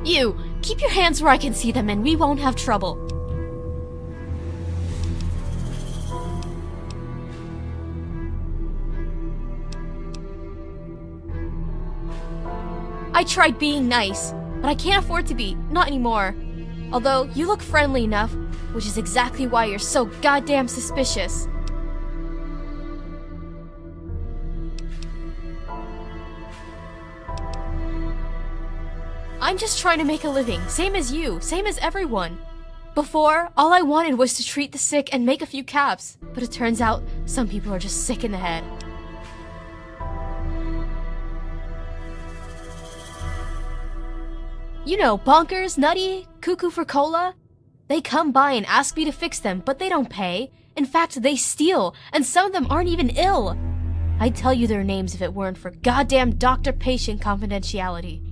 You! Keep your hands where I can see them and we won't have trouble. I tried being nice, but I can't afford to be, not anymore. Although, you look friendly enough, which is exactly why you're so goddamn suspicious. I'm just trying to make a living, same as you, same as everyone. Before, all I wanted was to treat the sick and make a few caps, but it turns out some people are just sick in the head. You know, bonkers, nutty, cuckoo for cola. They come by and ask me to fix them, but they don't pay. In fact, they steal, and some of them aren't even ill. I'd tell you their names if it weren't for goddamn doctor-patient confidentiality.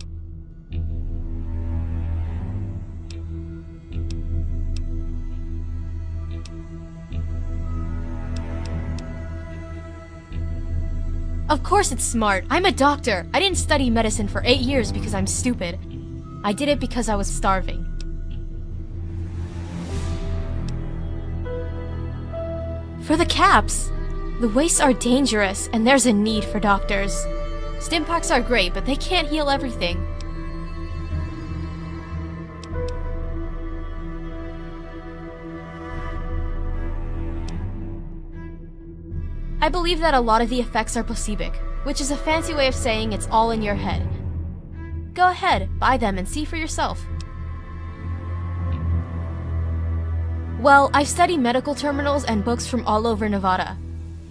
Of course it's smart. I'm a doctor. I didn't study medicine for 8 years because I'm stupid. I did it because I was starving. For the caps! The wastes are dangerous, and there's a need for doctors. Stimpaks are great, but they can't heal everything. I believe that a lot of the effects are placebo, which is a fancy way of saying it's all in your head. Go ahead, buy them and see for yourself. Well, I've studied medical terminals and books from all over Nevada.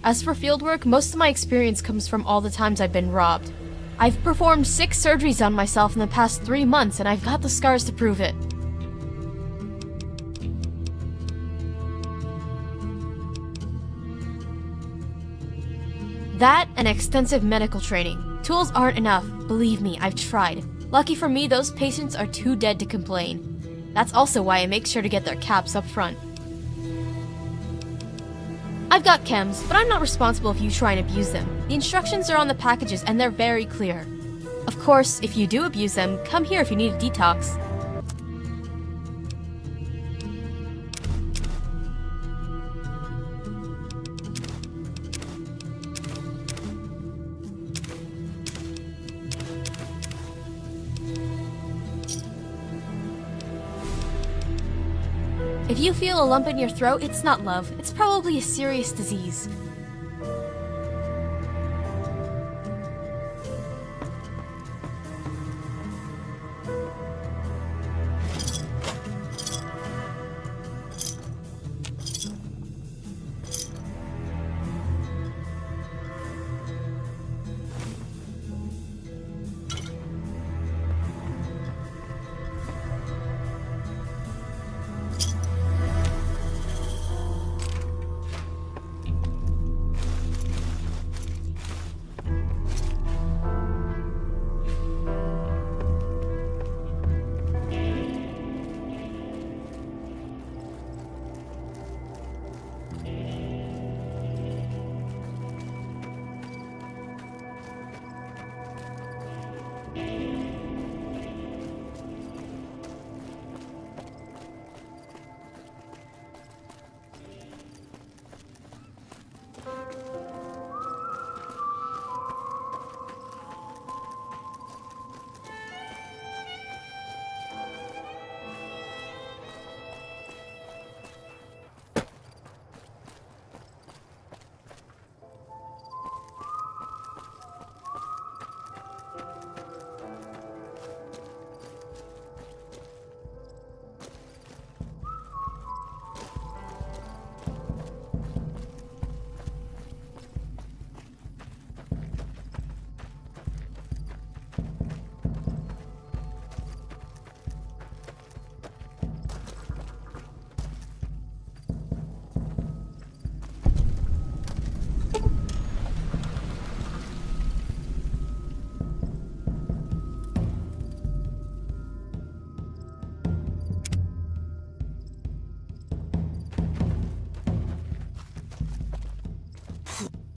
As for fieldwork, most of my experience comes from all the times I've been robbed. I've performed 6 surgeries on myself in the past 3 months, and I've got the scars to prove it. That and extensive medical training. Tools aren't enough, believe me, I've tried. Lucky for me, those patients are too dead to complain. That's also why I make sure to get their caps up front. I've got chems, but I'm not responsible if you try and abuse them. The instructions are on the packages and they're very clear. Of course, if you do abuse them, come here if you need a detox. If you feel a lump in your throat, it's not love. It's probably a serious disease.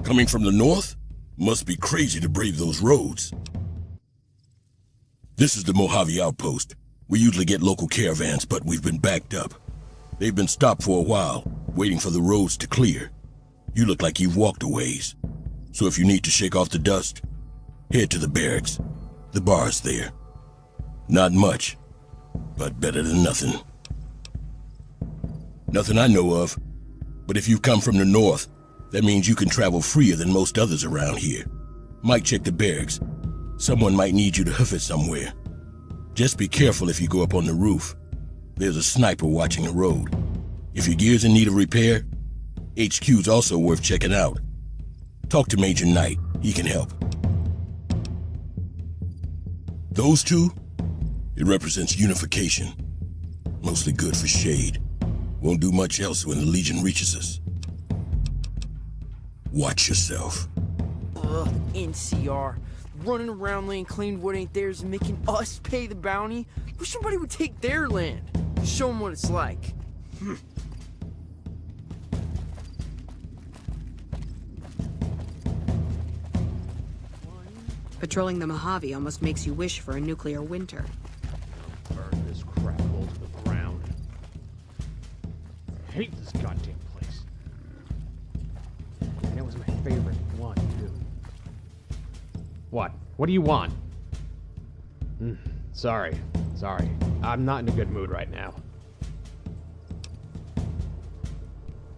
Coming from the north? Must be crazy to brave those roads. This is the Mojave Outpost. We usually get local caravans, but we've been backed up. They've been stopped for a while, waiting for the roads to clear. You look like you've walked a ways. So if you need to shake off the dust, head to the barracks. The bar's there. Not much, but better than nothing. Nothing I know of, but if you come from the north, that means you can travel freer than most others around here. Might check the barracks. Someone might need you to hoof it somewhere. Just be careful if you go up on the roof. There's a sniper watching the road. If your gear's in need of repair, HQ's also worth checking out. Talk to Major Knight. He can help. Those two? It represents unification. Mostly good for shade. Won't do much else when the Legion reaches us. Watch yourself. Ugh, NCR. Running around laying claim what ain't theirs and making us pay the bounty. Wish somebody would take their land. Show them what it's like. Patrolling the Mojave almost makes you wish for a nuclear winter. Burn this crap hole to the ground. I hate this goddamn place. And it was my favorite one, too. What? What do you want? Sorry. I'm not in a good mood right now.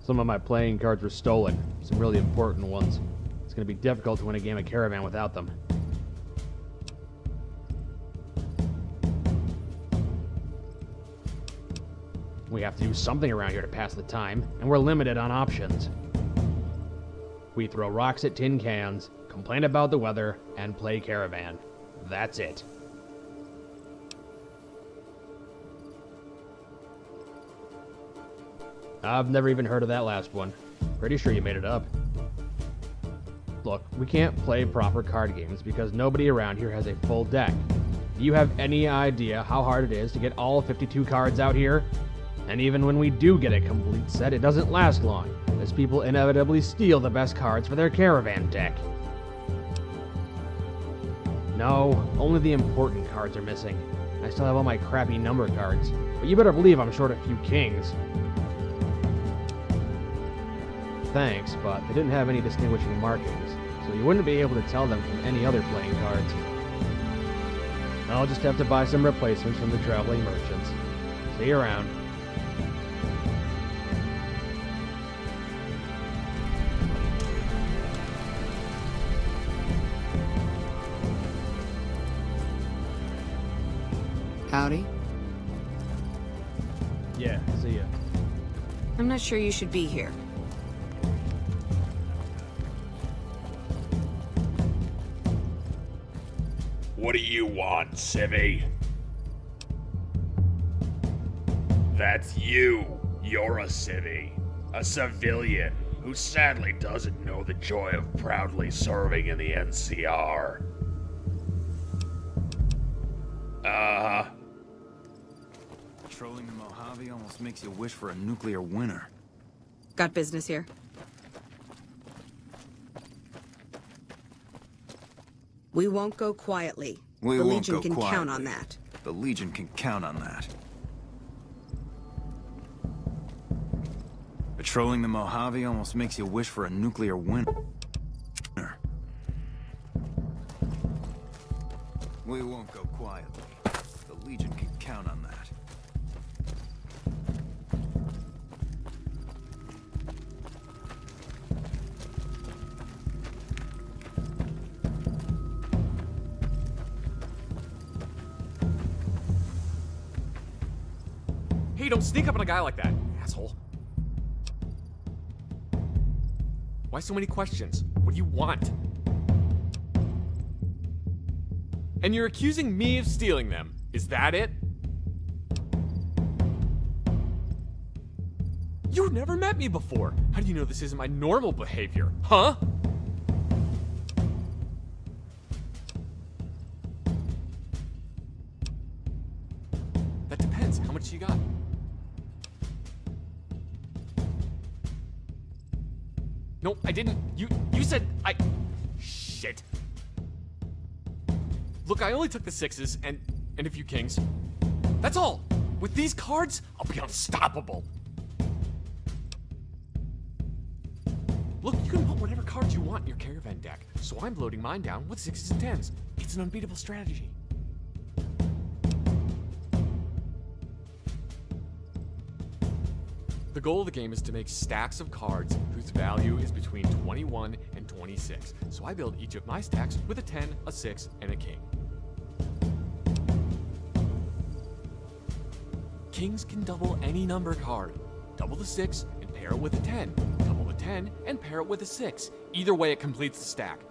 Some of my playing cards were stolen. Some really important ones. It's gonna be difficult to win a game of Caravan without them. We have to do something around here to pass the time, and we're limited on options. We throw rocks at tin cans, complain about the weather, and play Caravan. That's it. I've never even heard of that last one. Pretty sure you made it up. Look, we can't play proper card games because nobody around here has a full deck. Do you have any idea how hard it is to get all 52 cards out here? And even when we do get a complete set, it doesn't last long, as people inevitably steal the best cards for their Caravan deck. No, only the important cards are missing. I still have all my crappy number cards, but you better believe I'm short a few kings. Thanks, but they didn't have any distinguishing markings, so you wouldn't be able to tell them from any other playing cards. I'll just have to buy some replacements from the traveling merchants. See you around. Howdy. Yeah, see ya. I'm not sure you should be here. What do you want, Civvy? That's you. You're a civvy. A civilian who sadly doesn't know the joy of proudly serving in the NCR. Patrolling the Mojave almost makes you wish for a nuclear winter. Got business here. We won't go quietly. The Legion can count on that. The Legion can count on that. Patrolling the Mojave almost makes you wish for a nuclear winter. We won't go quietly. The Legion can count on that. Hey, don't sneak up on a guy like that, asshole. Why so many questions? What do you want? And you're accusing me of stealing them. Is that it? You've never met me before. How do you know this isn't my normal behavior? Huh? That depends. How much you got? No, I didn't. You said Shit. Look, I only took the 6s and a few kings. That's all. With these cards, I'll be unstoppable. Look, you can put whatever cards you want in your caravan deck, so I'm loading mine down with 6s and 10s. It's an unbeatable strategy. The goal of the game is to make stacks of cards whose value is between 21 and 26. So I build each of my stacks with a 10, a 6, and a king. Kings can double any number card. Double the 6 and pair it with a 10. Double the 10 and pair it with a 6. Either way, it completes the stack.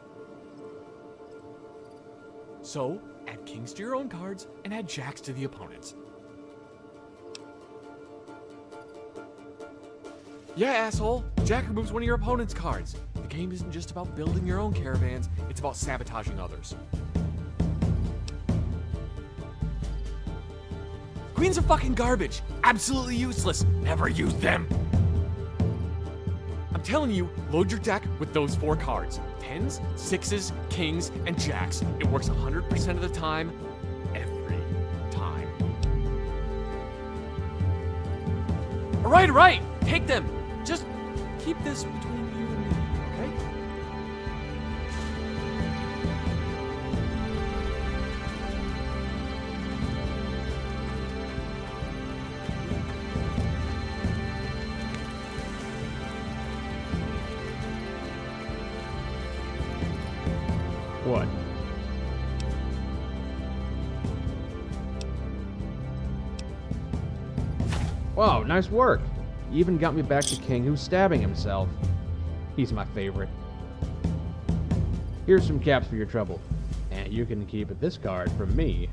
So, add kings to your own cards and add jacks to the opponent's. Yeah, asshole! Jack removes one of your opponent's cards. The game isn't just about building your own caravans, it's about sabotaging others. Queens are fucking garbage! Absolutely useless! Never use them! I'm telling you, load your deck with those 4 cards. 10s, 6s, kings, and jacks. It works 100% of the time, every time. Alright! Take them! Just keep this between you and me, okay? What? Wow, nice work. You even got me back to King who's stabbing himself. He's my favorite. Here's some caps for your trouble. And you can keep this card from me.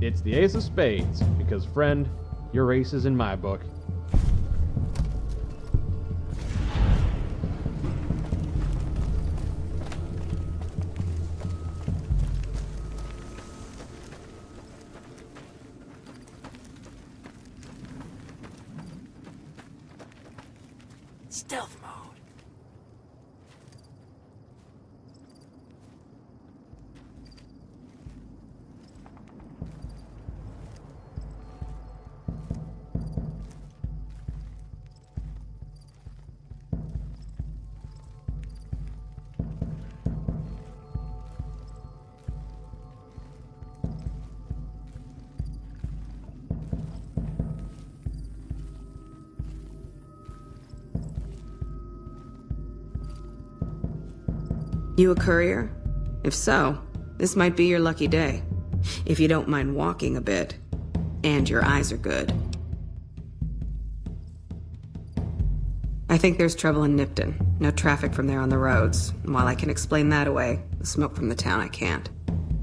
It's the Ace of Spades, because friend, your ace is in my book. Stealth mode. You a courier? If so, this might be your lucky day. If you don't mind walking a bit. And your eyes are good. I think there's trouble in Nipton. No traffic from there on the roads. And while I can explain that away, the smoke from the town I can't.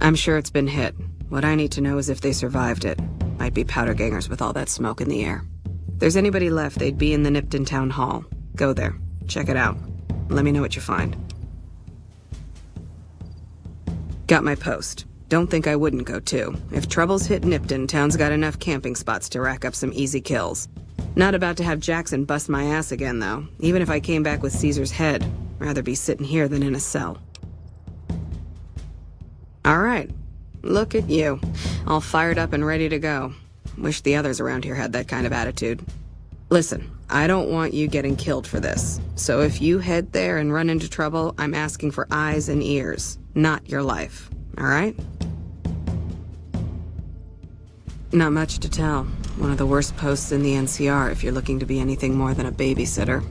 I'm sure it's been hit. What I need to know is if they survived it. Might be powder gangers with all that smoke in the air. If there's anybody left, they'd be in the Nipton town hall. Go there. Check it out. Let me know what you find. Got my post. Don't think I wouldn't go too. If troubles hit Nipton, town's got enough camping spots to rack up some easy kills. Not about to have Jackson bust my ass again, though. Even if I came back with Caesar's head, rather be sitting here than in a cell. Alright. Look at you. All fired up and ready to go. Wish the others around here had that kind of attitude. Listen, I don't want you getting killed for this. So if you head there and run into trouble, I'm asking for eyes and ears, not your life. Alright? Not much to tell. One of the worst posts in the NCR if you're looking to be anything more than a babysitter.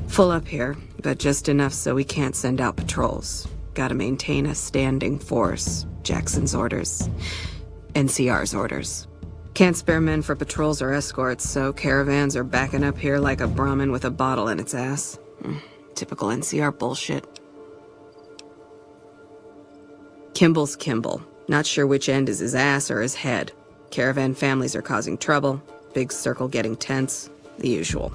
Full up here, but just enough so we can't send out patrols. Gotta maintain a standing force. Jackson's orders. NCR's orders. Can't spare men for patrols or escorts, so caravans are backing up here like a Brahmin with a bottle in its ass. Typical NCR bullshit. Kimball's Kimball. Not sure which end is his ass or his head. Caravan families are causing trouble. Big circle getting tense. The usual.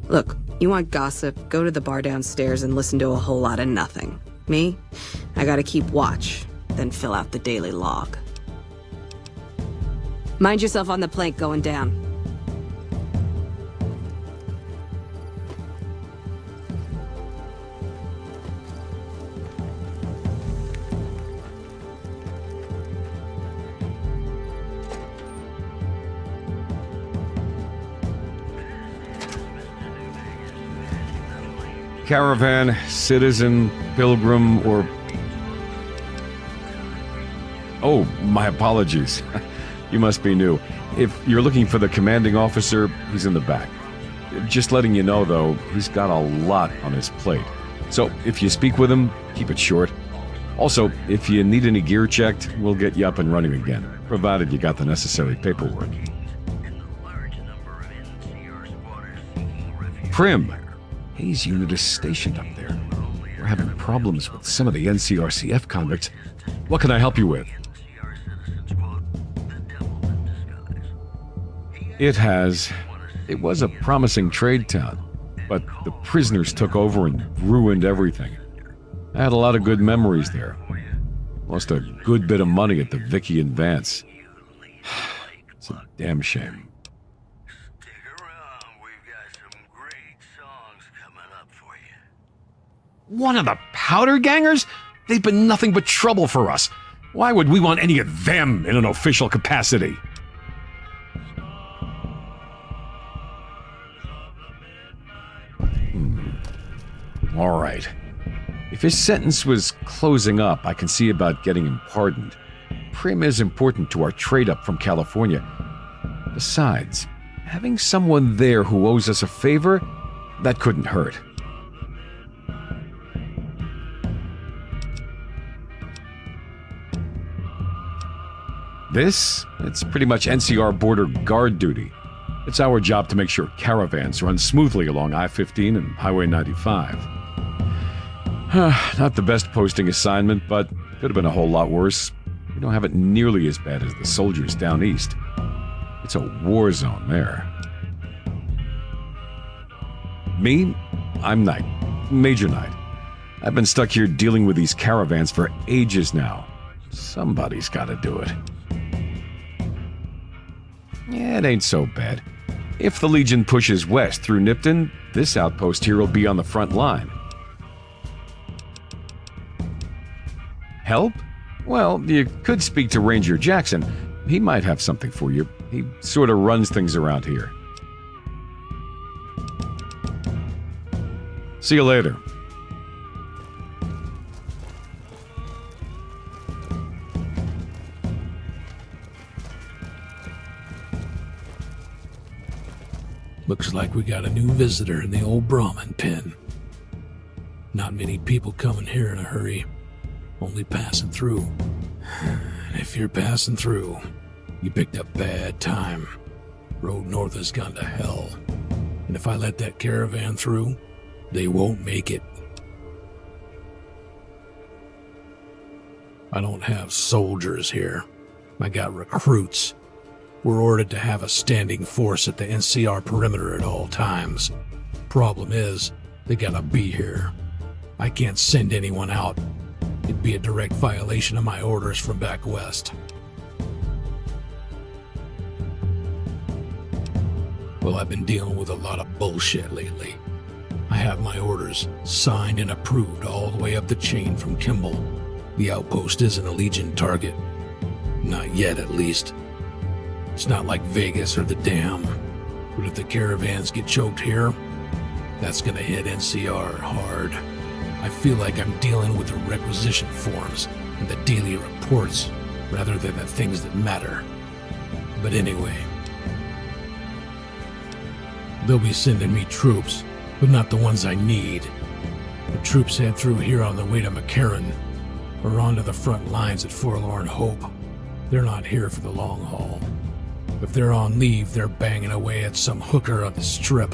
Look, you want gossip, go to the bar downstairs and listen to a whole lot of nothing. Me? I gotta keep watch, then fill out the daily log. Mind yourself on the plank going down. Caravan, citizen, pilgrim, or... Oh, my apologies. You must be new. If you're looking for the commanding officer, he's in the back. Just letting you know, though, he's got a lot on his plate. So, if you speak with him, keep it short. Also, if you need any gear checked, we'll get you up and running again, provided you got the necessary paperwork. Primm. Hayes' unit is stationed up there. We're having problems with some of the NCRCF convicts. What can I help you with? It was a promising trade town, but the prisoners took over and ruined everything. I had a lot of good memories there. Lost a good bit of money at the Vicky and Vance. It's a damn shame. One of the powder gangers? They've been nothing but trouble for us. Why would we want any of them in an official capacity? All right. If his sentence was closing up, I can see about getting him pardoned. Primm is important to our trade-up from California. Besides, having someone there who owes us a favor, that couldn't hurt. It's pretty much NCR border guard duty. It's our job to make sure caravans run smoothly along I-15 and Highway 95. Not the best posting assignment, but could have been a whole lot worse. We don't have it nearly as bad as the soldiers down east. It's a war zone there. Me? I'm Knight. Major Knight. I've been stuck here dealing with these caravans for ages now. Somebody's gotta do it. Yeah, it ain't so bad. If the Legion pushes west through Nipton, this outpost here will be on the front line. Help? Well, you could speak to Ranger Jackson. He might have something for you. He sort of runs things around here. See you later. Looks like we got a new visitor in the old Brahmin pen. Not many people coming here in a hurry, only passing through. If you're passing through, you picked a bad time. Road north has gone to hell. And if I let that caravan through, they won't make it. I don't have soldiers here. I got recruits. We're ordered to have a standing force at the NCR perimeter at all times. Problem is, they gotta be here. I can't send anyone out. It'd be a direct violation of my orders from back west. Well, I've been dealing with a lot of bullshit lately. I have my orders signed and approved all the way up the chain from Kimball. The outpost isn't a Legion target. Not yet, at least. It's not like Vegas or the Dam. But if the caravans get choked here, that's gonna hit NCR hard. I feel like I'm dealing with the requisition forms and the daily reports rather than the things that matter. But anyway, they'll be sending me troops, but not the ones I need. The troops head through here on their way to McCarran, or onto the front lines at Forlorn Hope. They're not here for the long haul. If they're on leave, they're banging away at some hooker on the strip,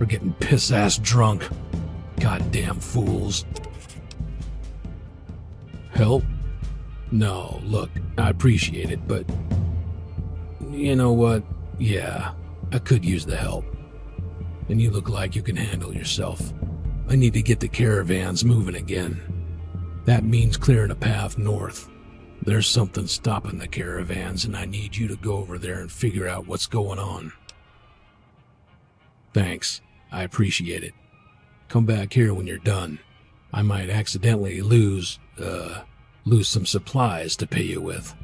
or getting piss-ass drunk. Goddamn fools. Help? No, look, I appreciate it, but... You know what? Yeah, I could use the help. And you look like you can handle yourself. I need to get the caravans moving again. That means clearing a path north. There's something stopping the caravans, and I need you to go over there and figure out what's going on. Thanks. I appreciate it. Come back here when you're done. I might accidentally lose some supplies to pay you with.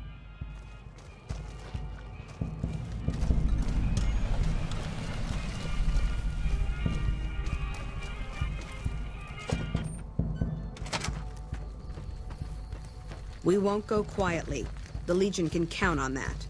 We won't go quietly. The Legion can count on that.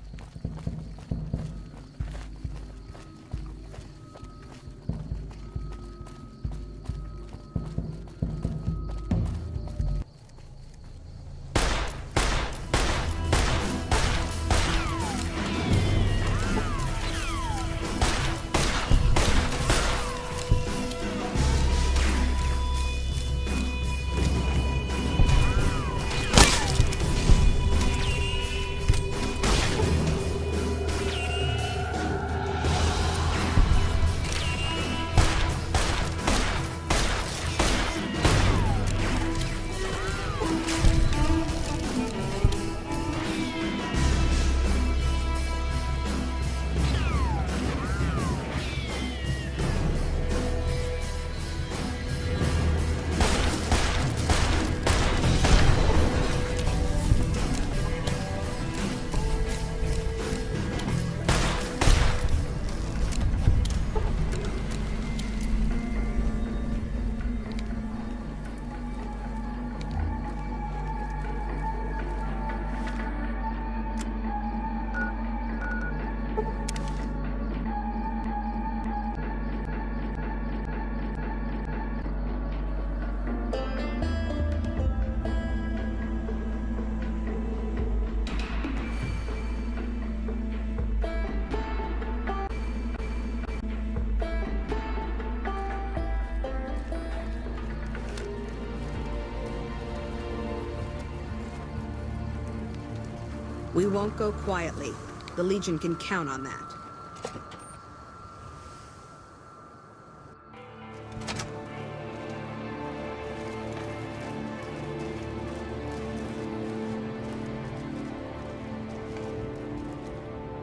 We won't go quietly. The Legion can count on that.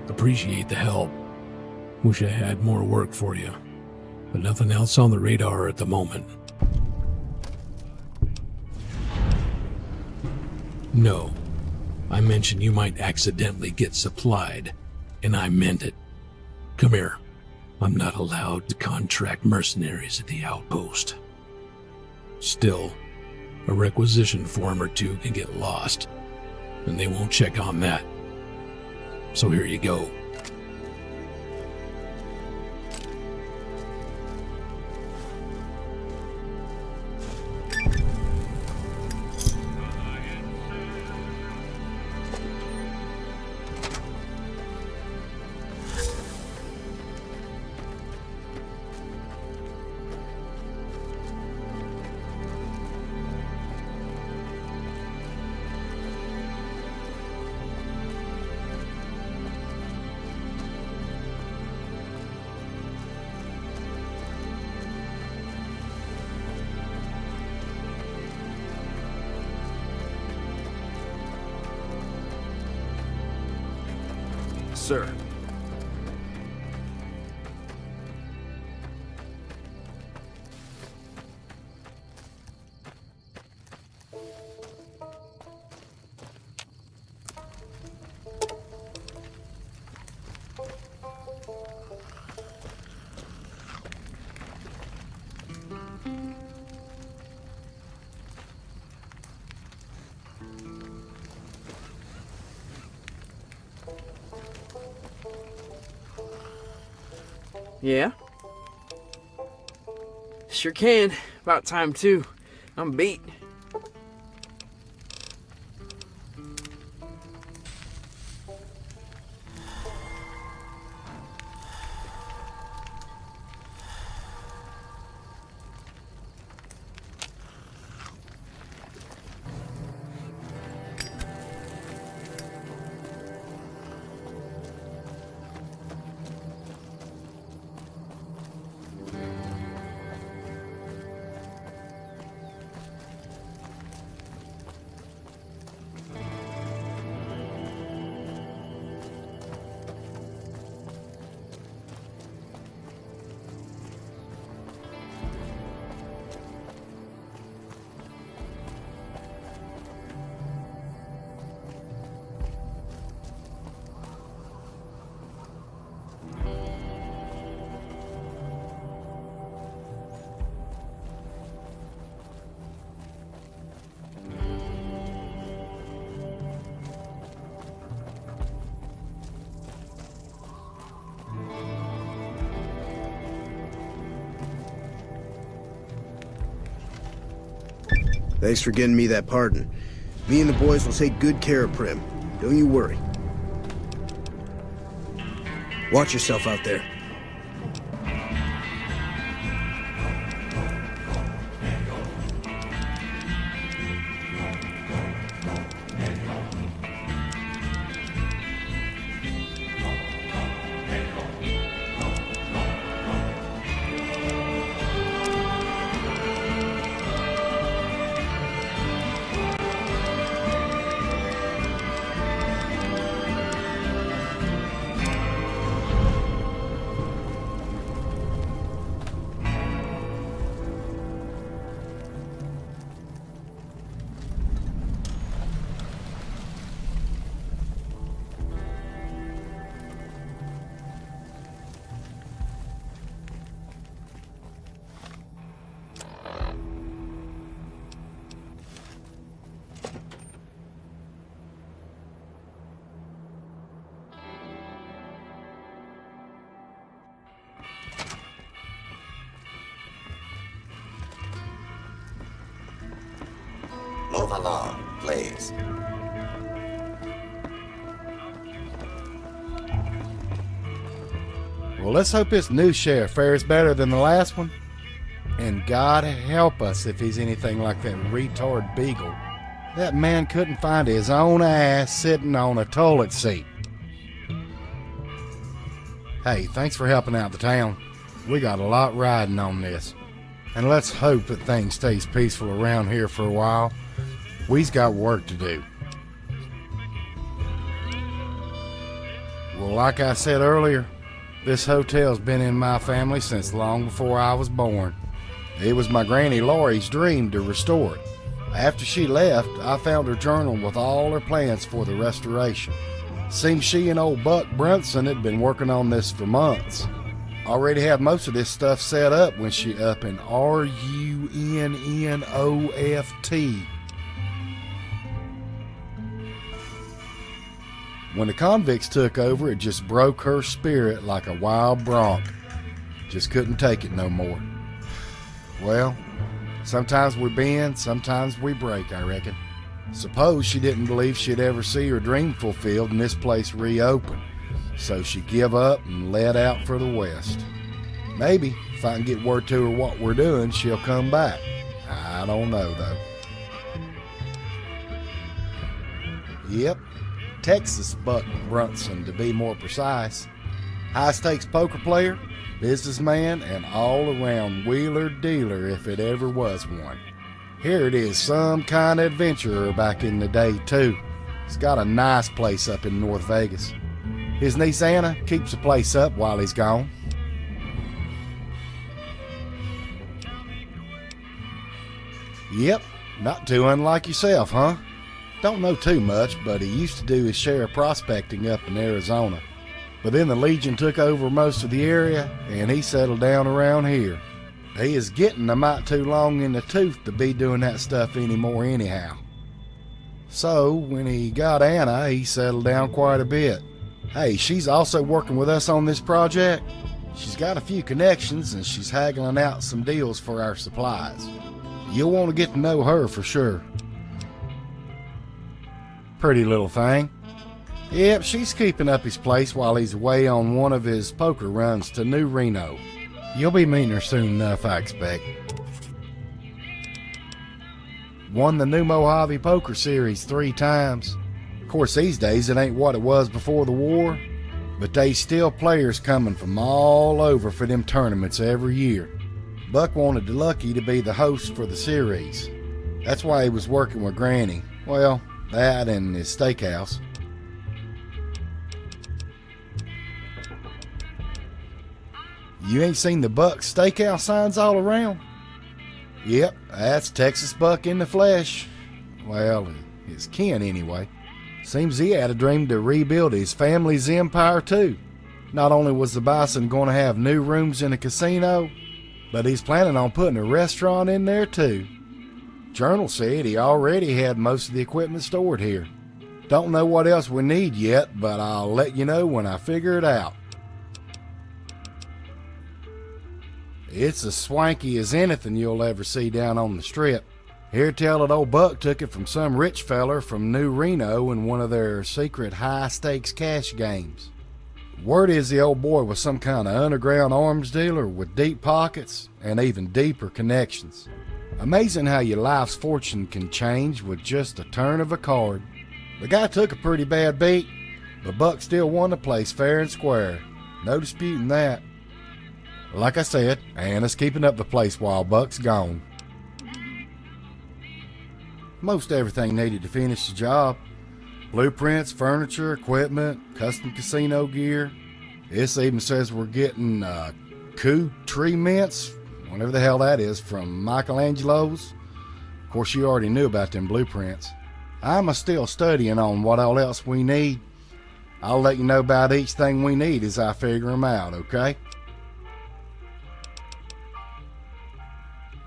Appreciate the help. Wish I had more work for you, but nothing else on the radar at the moment. No. I mentioned you might accidentally get supplied, and I meant it. Come here. I'm not allowed to contract mercenaries at the outpost. Still, a requisition form or two can get lost, and they won't check on that. So here you go. sir. Yeah? Sure can. About time, too. I'm beat. Thanks for getting me that pardon. Me and the boys will take good care of Primm. Don't you worry. Watch yourself out there. Move along, please. Well, let's hope this new sheriff fares better than the last one. And God help us if he's anything like that retard Beagle. That man couldn't find his own ass sitting on a toilet seat. Hey, thanks for helping out the town. We got a lot riding on this. And let's hope that things stays peaceful around here for a while. We's got work to do. Well, like I said earlier, this hotel's been in my family since long before I was born. It was my Granny Laurie's dream to restore it. After she left, I found her journal with all her plans for the restoration. Seems she and old Buck Brunson had been working on this for months. Already had most of this stuff set up when she up in RUNNOFT. When the convicts took over, it just broke her spirit like a wild bronc. Just couldn't take it no more. Well, sometimes we bend, sometimes we break, I reckon. Suppose she didn't believe she'd ever see her dream fulfilled and this place reopened. So she give up and led out for the west. Maybe, if I can get word to her what we're doing, she'll come back. I don't know, though. Yep. Texas Buck Brunson, to be more precise. High-stakes poker player, businessman, and all-around wheeler-dealer if it ever was one. Here it is, some kind of adventurer back in the day, too. He's got a nice place up in North Vegas. His niece Anna keeps the place up while he's gone. Yep, not too unlike yourself, huh? Don't know too much, but he used to do his share of prospecting up in Arizona. But then the Legion took over most of the area, and he settled down around here. He is getting a mite too long in the tooth to be doing that stuff anymore anyhow. So, when he got Anna, he settled down quite a bit. Hey, she's also working with us on this project. She's got a few connections, and she's haggling out some deals for our supplies. You'll want to get to know her for sure. Pretty little thing. Yep, she's keeping up his place while he's away on one of his poker runs to New Reno. You'll be meeting her soon enough, I expect. Won the new Mojave Poker Series 3 times. Of course, these days it ain't what it was before the war, but they still players coming from all over for them tournaments every year. Buck wanted Lucky to be the host for the series. That's why he was working with Granny. Well, that and his steakhouse. You ain't seen the Buck Steakhouse signs all around? Yep, that's Texas Buck in the flesh. Well, his kin anyway. Seems he had a dream to rebuild his family's empire too. Not only was the Bison going to have new rooms in a casino, but he's planning on putting a restaurant in there too. Journal said he already had most of the equipment stored here. Don't know what else we need yet, but I'll let you know when I figure it out. It's as swanky as anything you'll ever see down on the strip. Hear tell that old Buck took it from some rich feller from New Reno in one of their secret high-stakes cash games. Word is the old boy was some kind of underground arms dealer with deep pockets and even deeper connections. Amazing how your life's fortune can change with just a turn of a card. The guy took a pretty bad beat, but Buck still won the place fair and square. No disputing that. Like I said, Anna's keeping up the place while Buck's gone. Most everything needed to finish the job. Blueprints, furniture, equipment, custom casino gear. This even says we're getting coup tree mints, whatever the hell that is, from Michelangelo's. Of course, you already knew about them blueprints. I'm still studying on what all else we need. I'll let you know about each thing we need as I figure them out, okay?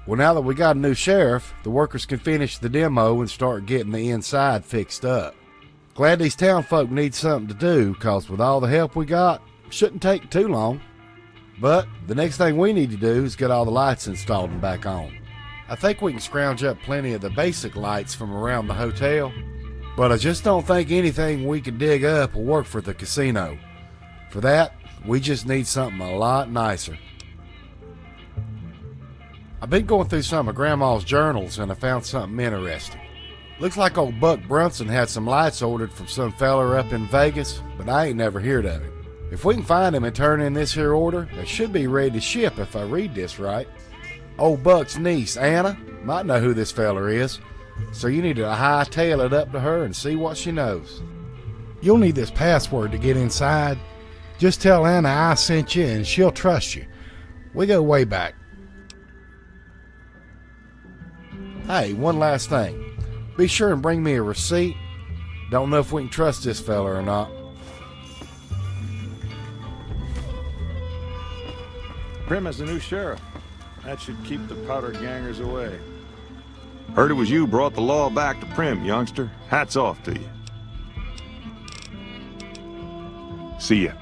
Well, now that we got a new sheriff, the workers can finish the demo and start getting the inside fixed up. Glad these town folk need something to do, cause with all the help we got, it shouldn't take too long. But the next thing we need to do is get all the lights installed and back on. I think we can scrounge up plenty of the basic lights from around the hotel, but I just don't think anything we can dig up will work for the casino. For that, we just need something a lot nicer. I've been going through some of Grandma's journals and I found something interesting. Looks like old Buck Brunson had some lights ordered from some feller up in Vegas, but I ain't never heard of it. If we can find him and turn in this here order, they should be ready to ship if I read this right. Old Buck's niece, Anna, might know who this feller is, so you need to hightail it up to her and see what she knows. You'll need this password to get inside. Just tell Anna I sent you and she'll trust you. We go way back. Hey, one last thing. Be sure and bring me a receipt. Don't know if we can trust this fella or not. Primm is the new sheriff. That should keep the powder gangers away. Heard it was you brought the law back to Primm, youngster. Hats off to you. See ya.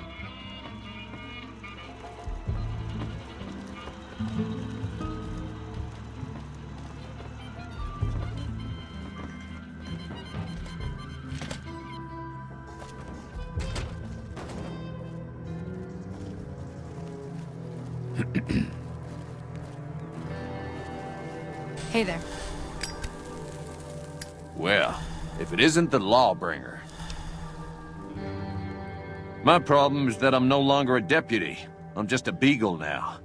Hey there. Well, if it isn't the Lawbringer. My problem is that I'm no longer a deputy. I'm just a Beagle now.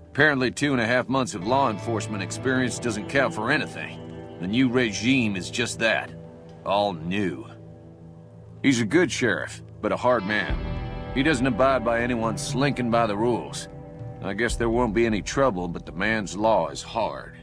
Apparently 2.5 months of law enforcement experience doesn't count for anything. The new regime is just that. All new. He's a good sheriff, but a hard man. He doesn't abide by anyone slinking by the rules. I guess there won't be any trouble, but the man's law is hard.